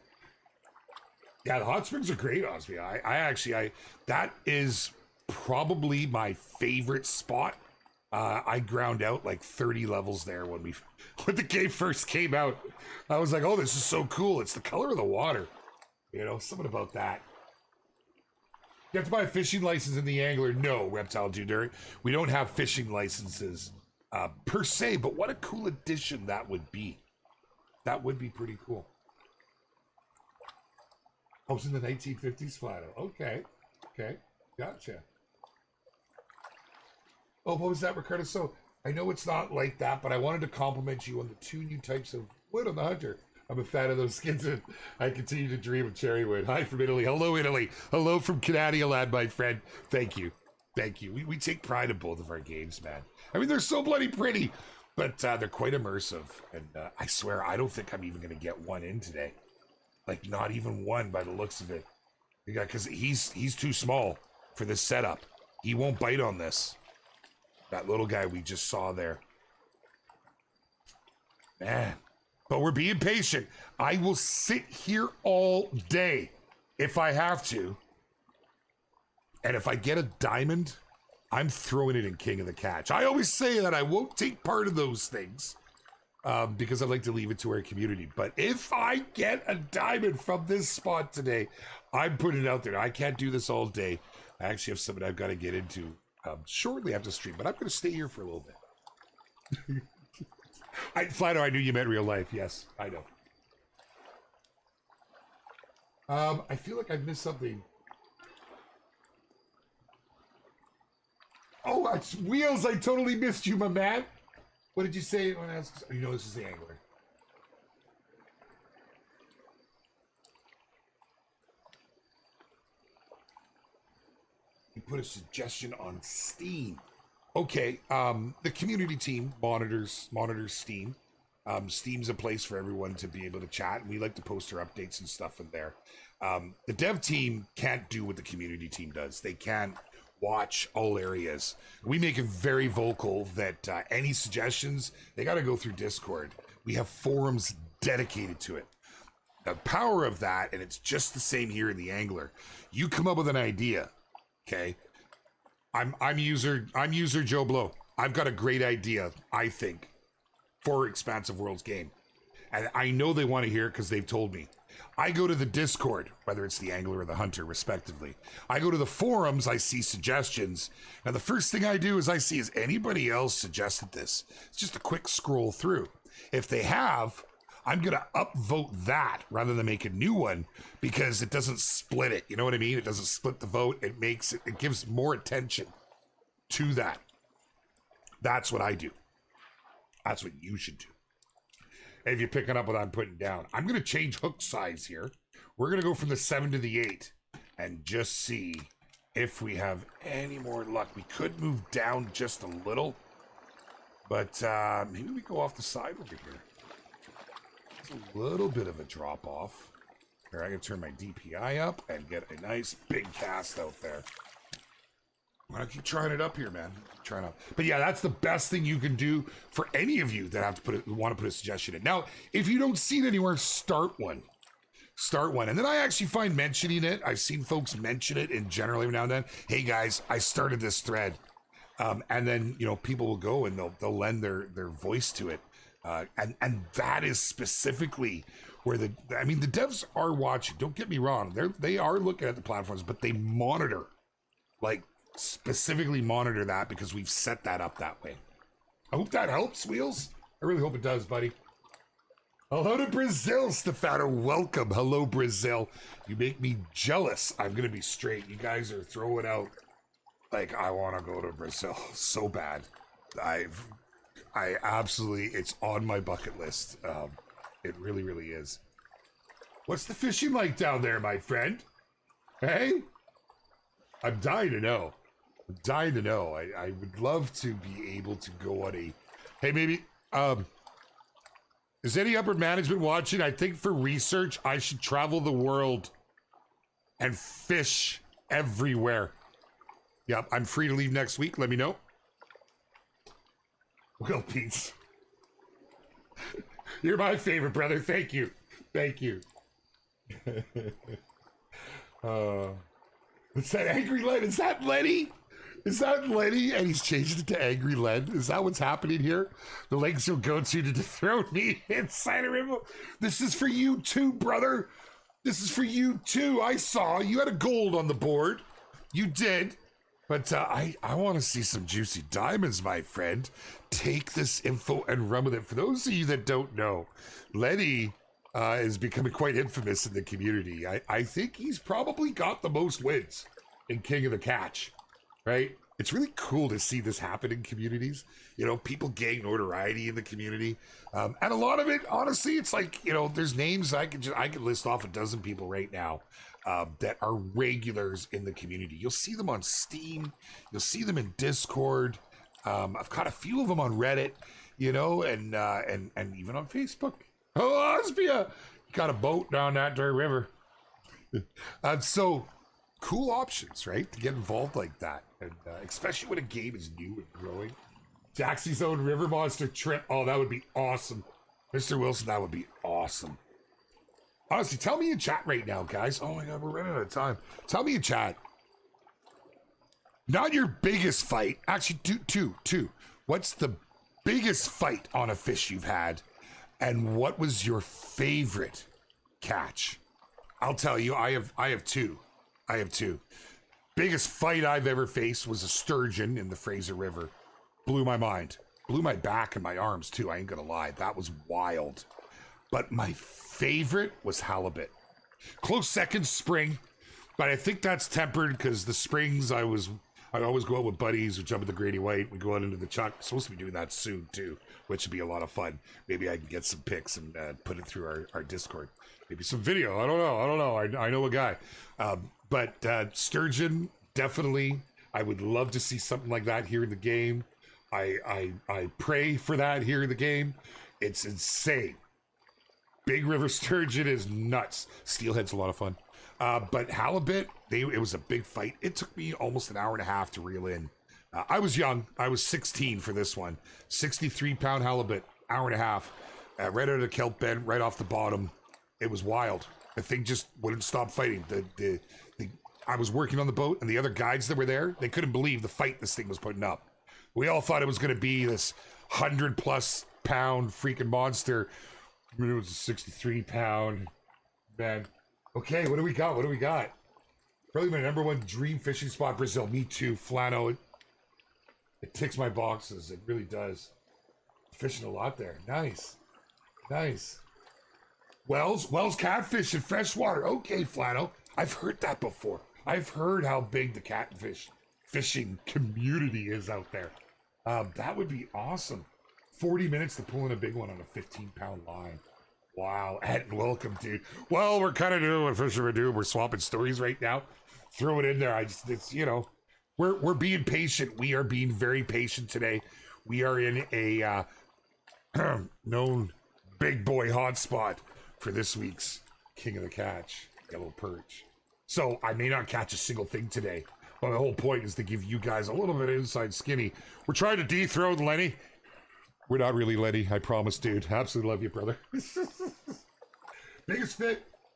Yeah, the hot springs are great, Osby. I that is probably my favorite spot. I ground out like 30 levels there when the game first came out. I was like, oh, this is so cool. It's the color of the water. You know, something about that. You have to buy a fishing license in the angler. No, Reptile Junior. We don't have fishing licenses per se, but what a cool addition that would be. That would be pretty cool. Hopes in the 1950s final. Okay. Okay. Gotcha. Oh, what was that, Ricardo? So, I know it's not like that, but I wanted to compliment you on the 2 new types of wood on the Hunter. I'm a fan of those skins, and I continue to dream of cherry wood. Hi from Italy. Hello, Italy. Hello from Canada land, my friend. Thank you. Thank you. We take pride in both of our games, man. I mean, they're so bloody pretty, but they're quite immersive. And I swear, I don't think I'm even going to get one in today. Like, not even one by the looks of it. Yeah, because he's too small for this setup. He won't bite on this. That little guy we just saw there. Man. But we're being patient. I will sit here all day if I have to. And if I get a diamond, I'm throwing it in King of the Catch. I always say that I won't take part of those things because I like to leave it to our community. But if I get a diamond from this spot today, I'm putting it out there. I can't do this all day. I actually have something I've got to get into shortly after stream, but I'm going to stay here for a little bit. Flato, I knew you meant real life. Yes, I know. I feel like I've missed something. Oh, it's Wheels. I totally missed you, my man. What did you say when I asked? You know, this is the angler. You put a suggestion on Steam. Okay, the community team monitors Steam. Steam's a place for everyone to be able to chat, and we like to post our updates and stuff in there. The dev team can't do what the community team does. They can't watch all areas. We make it very vocal that any suggestions, they got to go through Discord. We have forums dedicated to it. The power of that, and it's just the same here in the Angler. You come up with an idea, okay? I'm user Joe Blow. I've got a great idea, I think, for Expansive Worlds game. And I know they want to hear it because they've told me. I go to the Discord, whether it's the Angler or the Hunter, respectively. I go to the forums, I see suggestions. And the first thing I do is I see, has anybody else suggested this? It's just a quick scroll through. If they have, I'm going to upvote that rather than make a new one because it doesn't split it. You know what I mean? It doesn't split the vote. It gives more attention to that. That's what I do. That's what you should do. And if you're picking up what I'm putting down, I'm going to change hook size here. We're going to go from the 7 to the 8 and just see if we have any more luck. We could move down just a little, but maybe we go off the side over here. It's a little bit of a drop off. Here, I can turn my DPI up and get a nice big cast out there. I'm gonna keep trying it up here, man. Trying up. But yeah, that's the best thing you can do for any of you that have to want to put a suggestion in. Now, if you don't see it anywhere, start one. Start one. And then I actually find mentioning it. I've seen folks mention it in general every now and then. Hey guys, I started this thread. And then, you know, people will go and they'll lend their voice to it. And that is specifically where the devs are watching. Don't get me wrong. They are looking at the platforms, but they monitor, like, specifically monitor that because we've set that up that way. I hope that helps, Wheels. I really hope it does, buddy. Hello to Brazil, Stefano. Welcome. Hello, Brazil. You make me jealous. I'm going to be straight. You guys are throwing out, like, I want to go to Brazil so bad. I absolutely, it's on my bucket list. It really, really is. What's the fishing like down there, my friend? Hey? I'm dying to know. I'm dying to know. I would love to be able to go on a, hey, maybe, is any upper management watching? I think for research, I should travel the world and fish everywhere. Yep, I'm free to leave next week. Let me know. Will Pete's. You're my favorite, brother. Thank you. Thank you. What's that Angry Len? Is that Lenny? Is that Lenny? And he's changed it to Angry Len. Is that what's happening here? The legs you'll go to dethrone me inside a river. This is for you too, brother. This is for you too. I saw you had a gold on the board. You did. But I want to see some juicy diamonds, my friend. Take this info and run with it. For those of you that don't know, Lenny is becoming quite infamous in the community. I think he's probably got the most wins in King of the Catch, right? It's really cool to see this happen in communities. You know, people gain notoriety in the community. And a lot of it, honestly, it's like, you know, there's names I could list off a dozen people right now that are regulars in the community. You'll see them on Steam. You'll see them in Discord. I've got a few of them on Reddit, you know, and even on Facebook. Oh, Osbia! Got a boat down that dirty river. So cool options, right? To get involved like that. And especially when a game is new and growing. Jaxy's own river monster trip. Oh, that would be awesome. Mr. Wilson, that would be awesome. Honestly, tell me in chat right now, guys. Oh my God, we're running out of time. Tell me in chat. Not your biggest fight. Actually, two. What's the biggest fight on a fish you've had? And what was your favorite catch? I'll tell you, I have two. Biggest fight I've ever faced was a sturgeon in the Fraser River. Blew my mind. Blew my back and my arms too. I ain't gonna lie. That was wild. But my favorite was halibut. Close second, spring. But I think that's tempered because the springs I'd always go out with buddies. We jump at the Grady White. We go out into the Chuck. Supposed to be doing that soon too, which would be a lot of fun. Maybe I can get some pics and put it through our Discord. Maybe some video. I don't know. I know a guy. But sturgeon, definitely. I would love to see something like that here in the game. I pray for that here in the game. It's insane. Big river sturgeon is nuts. Steelhead's a lot of fun. But halibut, it was a big fight. It took me almost an hour and a half to reel in. I was young. I was 16 for this one. 63-pound halibut, hour and a half. Right out of the kelp bed, right off the bottom. It was wild. The thing just wouldn't stop fighting. I was working on the boat, and the other guides that were there, they couldn't believe the fight this thing was putting up. We all thought it was going to be this 100-plus pound freaking monster. I mean, it was a 63-pound, man. Okay, what do we got? Probably my number one dream fishing spot, Brazil. Me too, Flano. It ticks my boxes. It really does. Fishing a lot there. Nice. Wells catfish in freshwater. Okay, Flano. I've heard that before. I've heard how big the catfish fishing community is out there. That would be awesome. 40 minutes to pull in a big one on a 15-pound line. Wow, and welcome, dude. Well, we're kind of doing what fishermen do. We're swapping stories right now. Throw it in there. It's you know, we're being patient. We are being very patient today. We are in a known big boy hotspot for this week's King of the Catch, Yellow Perch. So I may not catch a single thing today, but the whole point is to give you guys a little bit of inside skinny. We're trying to dethrone Lenny. We're not really Lenny, I promise, dude. Absolutely love you, brother.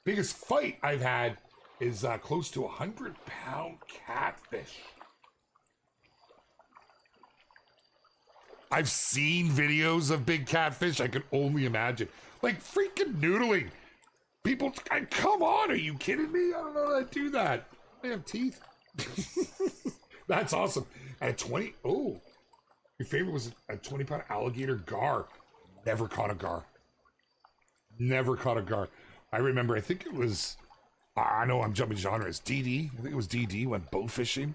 Biggest fight I've had is close to 100-pound catfish. I've seen videos of big catfish. I can only imagine. Like freaking noodling. People, come on, are you kidding me? I don't know how to do that. They have teeth. That's awesome. At a 20, oh, your favorite was a 20-pound alligator gar. Never caught a gar. I remember, I think it was, I know I'm jumping genres, DD. I think it was DD went bow fishing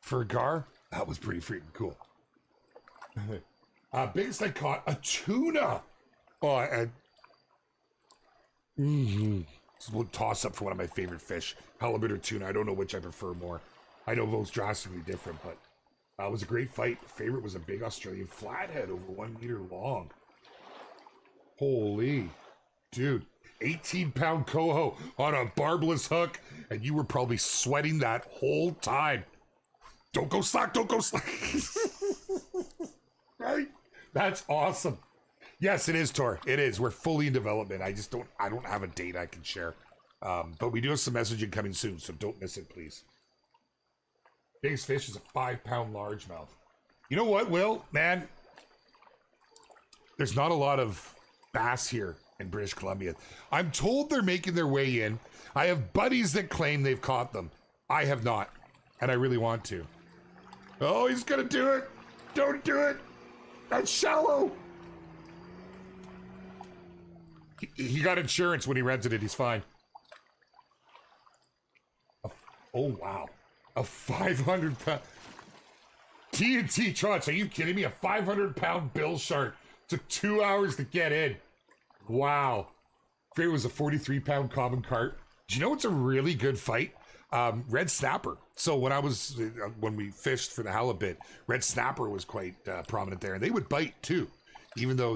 for a gar. That was pretty freaking cool. Biggest I caught, a tuna. Oh, It's a toss up for one of my favorite fish, halibut or tuna. I don't know which I prefer more. I know both drastically different, but it was a great fight. Favorite was a big Australian flathead over 1 meter long. Holy, dude, 18-pound coho on a barbless hook, and you were probably sweating that whole time. Don't go slack, don't go slack. Right? That's awesome. Yes, it is, Tor. It is. We're fully in development. I don't have a date I can share. But we do have some messaging coming soon, so don't miss it, please. Biggest fish is a 5-pound largemouth. You know what, Will? Man, there's not a lot of bass here in British Columbia. I'm told they're making their way in. I have buddies that claim they've caught them. I have not, and I really want to. Oh, he's gonna do it. Don't do it. That's shallow. He got insurance when he rented it. He's fine. Oh, wow. A 500-pound... TNT trots, are you kidding me? A 500-pound bill shark. Took 2 hours to get in. Wow. Favorite was a 43-pound common carp. Do you know what's a really good fight? Red snapper. So when we fished for the halibut, red snapper was quite prominent there, and they would bite too, even though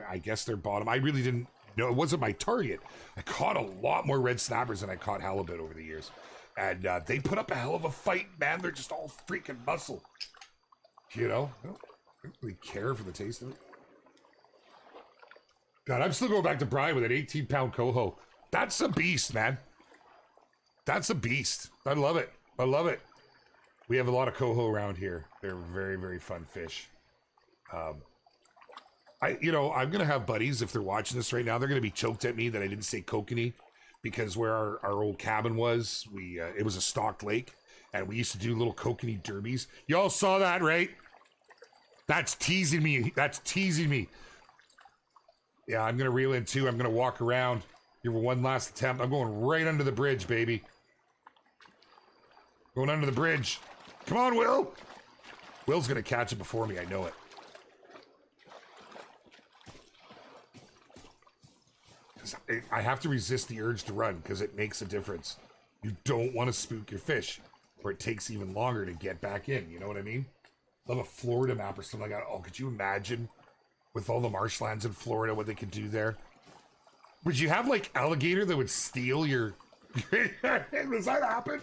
I guess they're bottom. I really didn't know, it wasn't my target. I caught a lot more red snappers than I caught halibut over the years, and they put up a hell of a fight, man. They're just all freaking muscle. I don't really care for the taste of it. God, I'm still going back to Brian with an 18-pound coho. That's a beast, man. That's a beast. I love it. I love it. We have a lot of coho around here. They're very, very fun fish. I'm going to have buddies, if they're watching this right now, they're going to be choked at me that I didn't say kokanee, because where our old cabin was, it was a stocked lake, and we used to do little kokanee derbies. Y'all saw that, right? That's teasing me. That's teasing me. Yeah, I'm going to reel in too. I'm going to walk around. Give her one last attempt. I'm going right under the bridge, baby. Going under the bridge. Come on, Will. Will's going to catch it before me. I know it. I have to resist the urge to run because it makes a difference. You don't want to spook your fish, or it takes even longer to get back in. You know what I mean? Love a Florida map or something like that. Oh, could you imagine with all the marshlands in Florida what they could do there? Would you have like alligator that would steal your... Does that happen?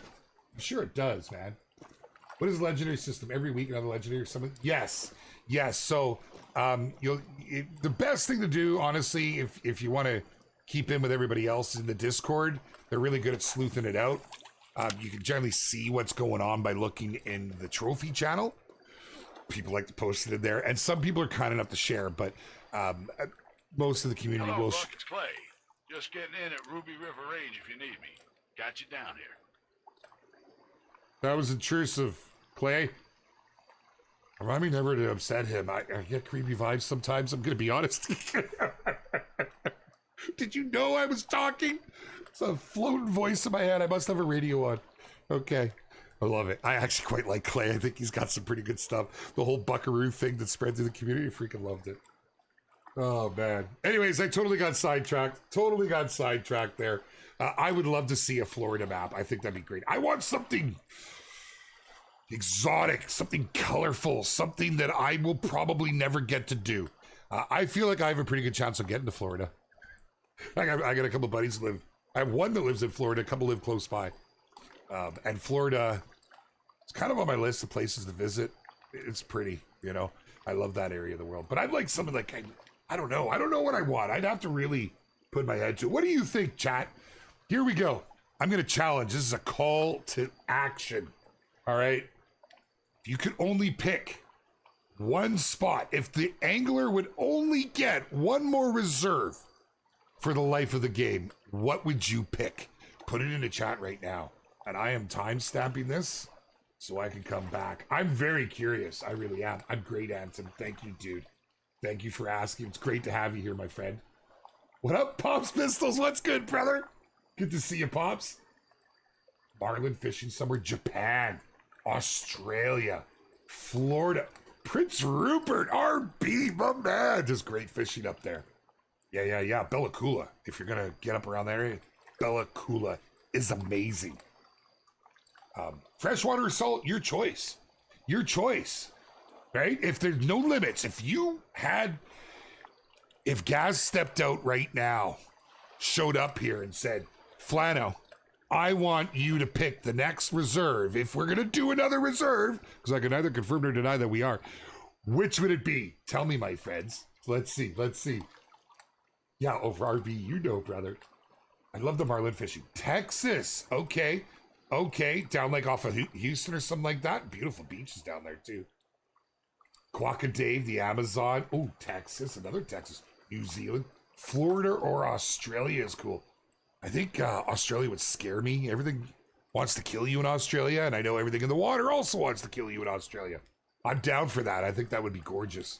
I'm sure it does, man. What is legendary system? Every week another legendary or something? Yes. So the best thing to do, honestly, if you want to keep in with everybody else in the Discord, they're really good at sleuthing it out. You can generally see what's going on by looking in the trophy channel. People like to post it in there, and some people are kind enough to share, but most of the community will... Buck, it's Clay. Just getting in at Ruby River Range if you need me. Got you down here. That was intrusive, Clay. Remind me never to upset him. I get creepy vibes sometimes, I'm gonna be honest. Did you know I was talking? It's a floating voice in my head. I must have a radio on. Okay. I love it. I actually quite like Clay. I think he's got some pretty good stuff. The whole buckaroo thing that spread through the community, I freaking loved it. Oh, man. Anyways, I totally got sidetracked. There. I would love to see a Florida map. I think that'd be great. I want something exotic, something colorful, something that I will probably never get to do. I feel like I have a pretty good chance of getting to Florida. I got a couple buddies that live... I have one that lives in Florida, a couple live close by. And Florida, it's kind of on my list of places to visit. It's pretty, I love that area of the world. But I'd like something like, I don't know. I don't know what I want. I'd have to really put my head to it. What do you think, chat? Here we go. I'm going to challenge. This is a call to action. All right. If you could only pick one spot, if the angler would only get one more reserve for the life of the game, what would you pick? Put it in the chat right now. And I am time stamping this so I can come back. I'm very curious. I really am. I'm great, Anton. Thank you, dude. Thank you for asking. It's great to have you here, my friend. What up, Pops Pistols? What's good, brother? Good to see you, Pops. Marlin fishing somewhere. Japan, Australia, Florida, Prince Rupert, RB, my man. Just great fishing up there. Yeah. Bella Coola. If you're going to get up around that area, Bella Coola is amazing. Freshwater or salt, your choice. Your choice, right? If there's no limits, if Gaz stepped out right now, showed up here and said, Flano, I want you to pick the next reserve. If we're going to do another reserve, because I can neither confirm or deny that we are, which would it be? Tell me, my friends. Let's see. Yeah, over RV, you know, brother. I love the marlin fishing. Texas. Okay. Down like off of Houston or something like that. Beautiful beaches down there, too. Quokka Dave, the Amazon. Oh, Texas. Another Texas. New Zealand. Florida or Australia is cool. I think Australia would scare me. Everything wants to kill you in Australia, and I know everything in the water also wants to kill you in Australia. I'm down for that. I think that would be gorgeous.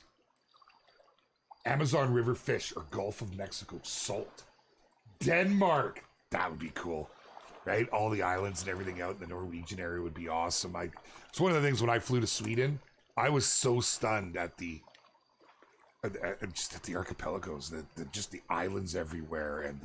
Amazon River fish or Gulf of Mexico salt. Denmark. That would be cool, right? All the islands and everything out in the Norwegian area would be awesome. It's one of the things when I flew to Sweden, I was so stunned at just at the archipelagos, just the islands everywhere, and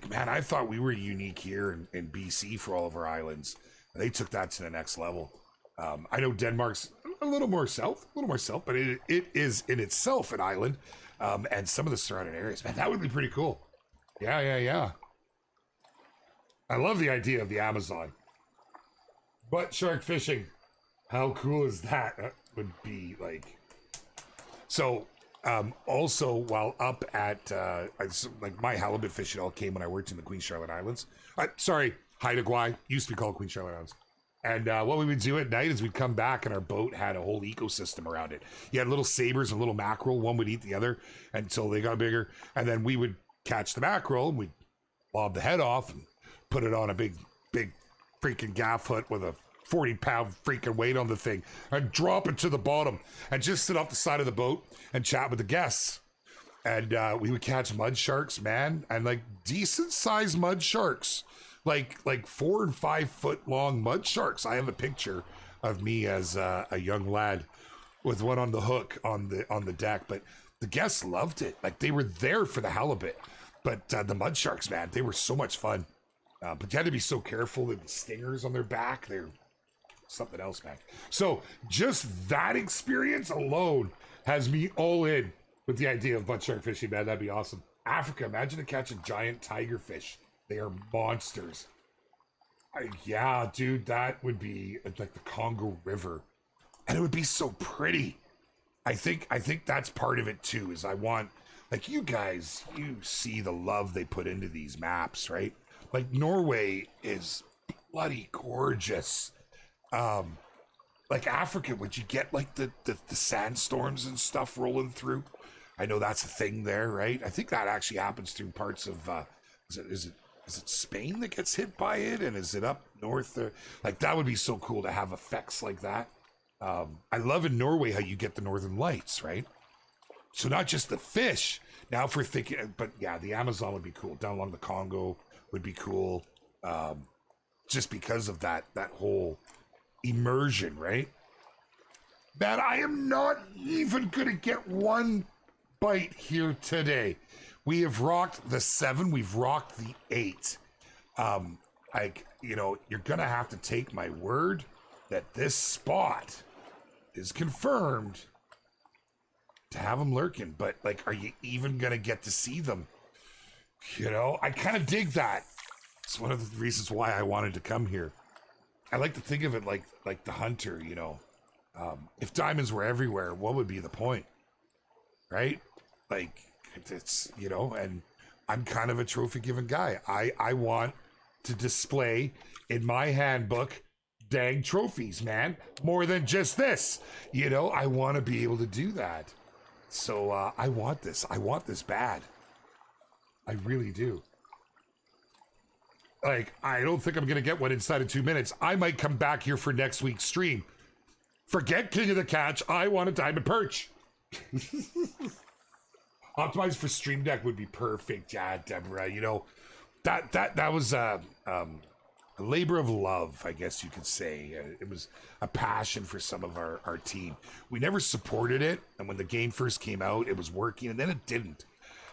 man, I thought we were unique here in BC for all of our islands. They took that to the next level. I know Denmark's a little more south, but it is in itself an island, and some of the surrounding areas, man, that would be pretty cool. Yeah. I love the idea of the Amazon. Butt shark fishing. How cool is that? That would be like... So, also, while up at... my halibut fishing all came when I worked in the Queen Charlotte Islands. Haida Gwaii. Used to be called Queen Charlotte Islands. And what we would do at night is we'd come back and our boat had a whole ecosystem around it. You had little sabers and little mackerel. One would eat the other until they got bigger. And then we would catch the mackerel and we'd lob the head off and put it on a big freaking gaff hook with a 40-pound freaking weight on the thing and drop it to the bottom and just sit off the side of the boat and chat with the guests. And we would catch mud sharks, man, and like decent-sized mud sharks. Like 4 and 5 foot long mud sharks. I have a picture of me as a young lad with one on the hook on the deck, but the guests loved it. Like they were there for the halibut, but the mud sharks, man, they were so much fun. But you had to be so careful with the stingers on their back. They're something else, man. So just that experience alone has me all in with the idea of mud shark fishing, man. That'd be awesome. Africa, imagine to catch a giant tigerfish. They are monsters. Yeah, dude, that would be like the Congo River. And it would be so pretty. I think that's part of it too, is I want, like, you guys, you see the love they put into these maps, right? Like Norway is bloody gorgeous. Like Africa, would you get like the sandstorms and stuff rolling through? I know that's a thing there, right? I think that actually happens through parts of, is it Spain that gets hit by it? And is it up north? Like, that would be so cool to have effects like that. I love in Norway how you get the northern lights, right? So not just the fish. Now if we're thinking, but yeah, the Amazon would be cool. Down along the Congo would be cool. Just because of that whole immersion, right? Man, I am not even going to get one bite here today. We have rocked the 7. We've rocked the 8. You're going to have to take my word that this spot is confirmed to have them lurking. But, like, are you even going to get to see them? You know, I kind of dig that. It's one of the reasons why I wanted to come here. I like to think of it like the hunter, you know. If diamonds were everywhere, what would be the point? Right? Like, it's, you know, and I'm kind of a trophy giving guy. I want to display in my handbook dang trophies, man. More than just this. You know, I want to be able to do that. So I want this. I want this bad. I really do. Like, I don't think I'm going to get one inside of 2 minutes. I might come back here for next week's stream. Forget King of the Catch. I want a diamond perch. Optimized for Stream Deck would be perfect. Yeah, Deborah, you know, that was a labor of love, I guess you could say. It was a passion for some of our team. We never supported it, and when the game first came out, it was working, and then it didn't.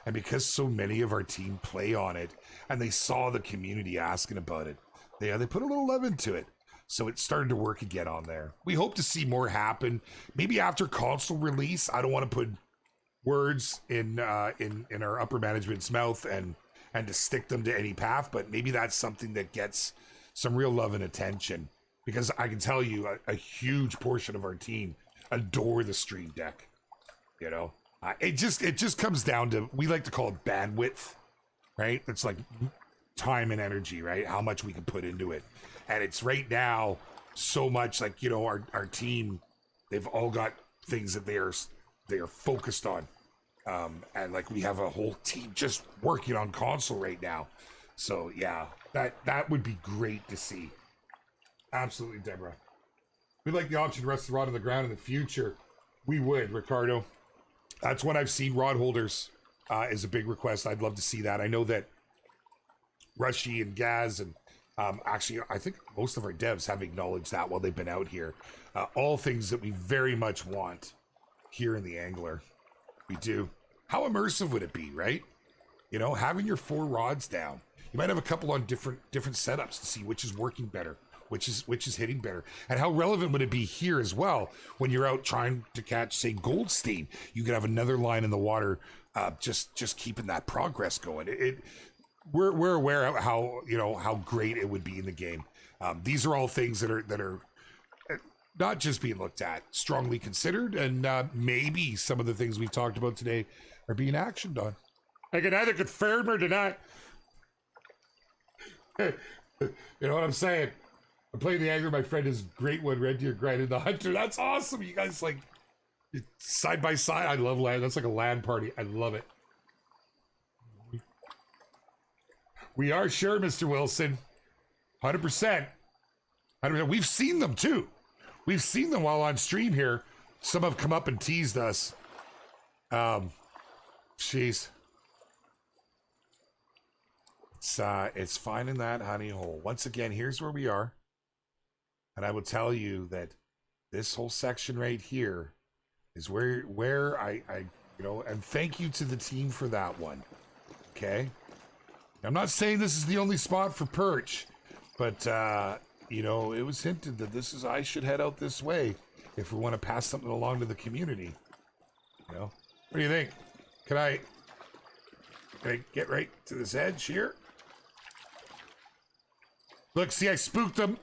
And because so many of our team play on it, and they saw the community asking about it, they put a little love into it. So it started to work again on there. We hope to see more happen. Maybe after console release. I don't want to put words in our upper management's mouth and to stick them to any path, but maybe that's something that gets some real love and attention, because I can tell you a huge portion of our team adore the Stream Deck. You know, it just comes down to, we like to call it bandwidth, right? It's like time and energy, right? How much we can put into it. And it's right now so much like, you know, our team, they've all got things that they are focused on. And like we have a whole team just working on console right now. So yeah, that would be great to see. Absolutely, Deborah. We'd like the option to rest the rod on the ground in the future. We would, Ricardo. That's when I've seen rod holders is a big request. I'd love to see that. I know that Rushy and Gaz and actually, I think most of our devs have acknowledged that while they've been out here. All things that we very much want here in the Angler. We do. How immersive would it be, right? You know, having your 4 rods down. You might have a couple on different setups to see which is working better, which is hitting better. And how relevant would it be here as well when you're out trying to catch, say, Goldstein? You could have another line in the water, just keeping that progress going. We're aware of how great it would be in the game. These are all things that are not just being looked at, strongly considered, and maybe some of the things we've talked about today are being actioned on. I can either confirm or deny. You know what I'm saying? I'm playing the Angler. My friend is great one, Red Deer grinding the Hunter. That's awesome. You guys like side by side. I love land. That's like a land party. I love it. We are sure, Mr. Wilson. 100%. 100%. We've seen them too. We've seen them while on stream here. Some have come up and teased us. Jeez. It's finding that honey hole. Once again, here's where we are. And I will tell you that this whole section right here is where I you know, and thank you to the team for that one. Okay? I'm not saying this is the only spot for Perch, but you know, it was hinted that I should head out this way if we want to pass something along to the community. You know? What do you think? Can I get right to this edge here? Look, see, I spooked them.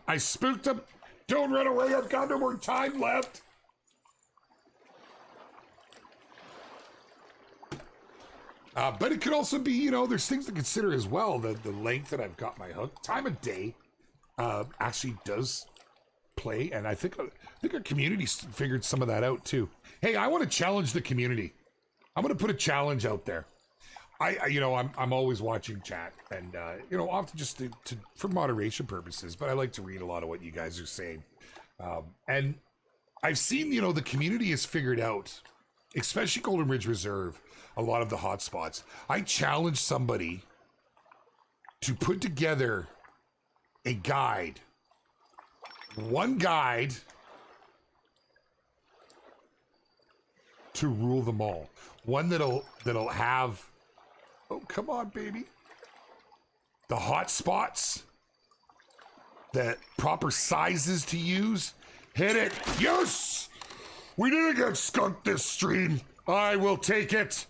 Don't run away. I've got no more time left. But it could also be, you know, there's things to consider as well. The length that I've got my hook, time of day, actually does play, and I think our community figured some of that out too. Hey, I want to challenge the community. I'm going to put a challenge out there. I'm always watching chat, and you know, often just for moderation purposes. But I like to read a lot of what you guys are saying, and I've seen, you know, the community has figured out, especially Golden Ridge Reserve, a lot of the hot spots. I challenge somebody to put together a guide, one guide to rule them all. One that'll have, oh, come on, baby, the hot spots, the proper sizes to use. Hit it. Yes! We didn't get skunked this stream. I will take it.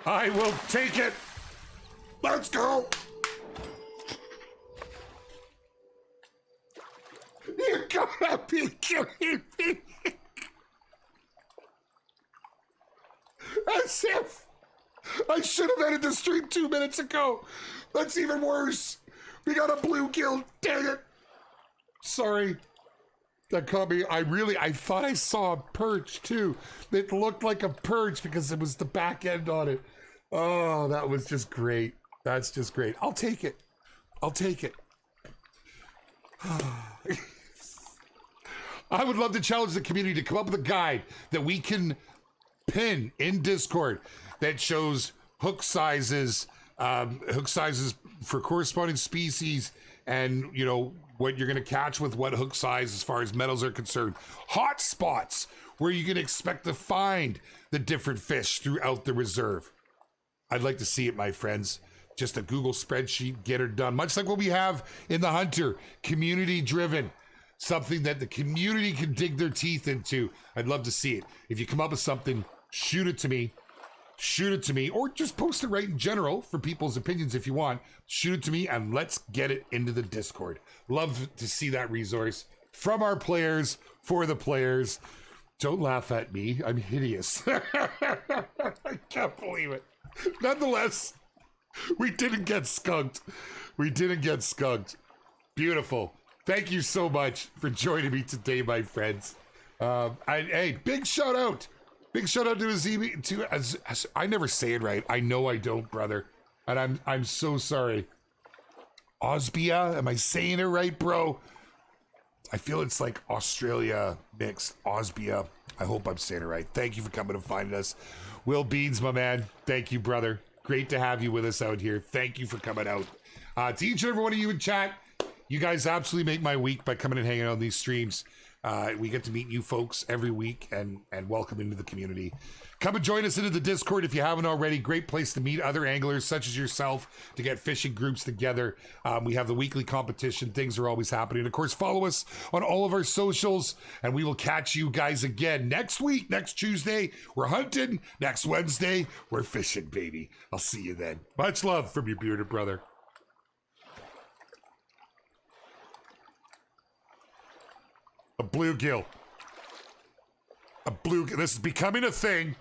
I will take it. Let's go. You gotta be kidding me. As if I should have ended the stream 2 minutes ago. That's even worse. We got a bluegill. Dang it. Sorry. That caught me. I thought I saw a perch too. It looked like a perch because it was the back end on it. Oh, that was just great. That's just great. I'll take it. I'll take it. I would love to challenge the community to come up with a guide that we can pin in Discord that shows hook sizes for corresponding species, and you know what you're going to catch with what hook size as far as metals are concerned. Hot spots where you can expect to find the different fish throughout the reserve. I'd like to see it, my friends. just a Google spreadsheet, get her done. Much like what we have in the Hunter, community driven. Something that the community can dig their teeth into. I'd love to see it. If you come up with something, shoot it to me. Shoot it to me, or just post it right in general for people's opinions if you want. Shoot it to me and let's get it into the Discord. Love to see that resource from our players, for the players. Don't laugh at me. I'm hideous. I can't believe it. Nonetheless, we didn't get skunked. We didn't get skunked. Beautiful. Thank you so much for joining me today, my friends. Hey, big shout out. Big shout out to Azimi. I never say it right. I know I don't, brother. And I'm so sorry. Osbia? Am I saying it right, bro? I feel it's like Australia mixed. Osbia. I hope I'm saying it right. Thank you for coming and finding us. Will Beans, my man. Thank you, brother. Great to have you with us out here. Thank you for coming out. To each and every one of you in chat, you guys absolutely make my week by coming and hanging out on these streams. We get to meet you folks every week and welcome into the community. Come and join us into the Discord if you haven't already. Great place to meet other anglers such as yourself, to get fishing groups together. We have the weekly competition. Things are always happening. Of course, follow us on all of our socials, and we will catch you guys again next week. Next Tuesday, we're hunting. Next Wednesday, we're fishing, baby. I'll see you then. Much love from your bearded brother. A bluegill. This is becoming a thing.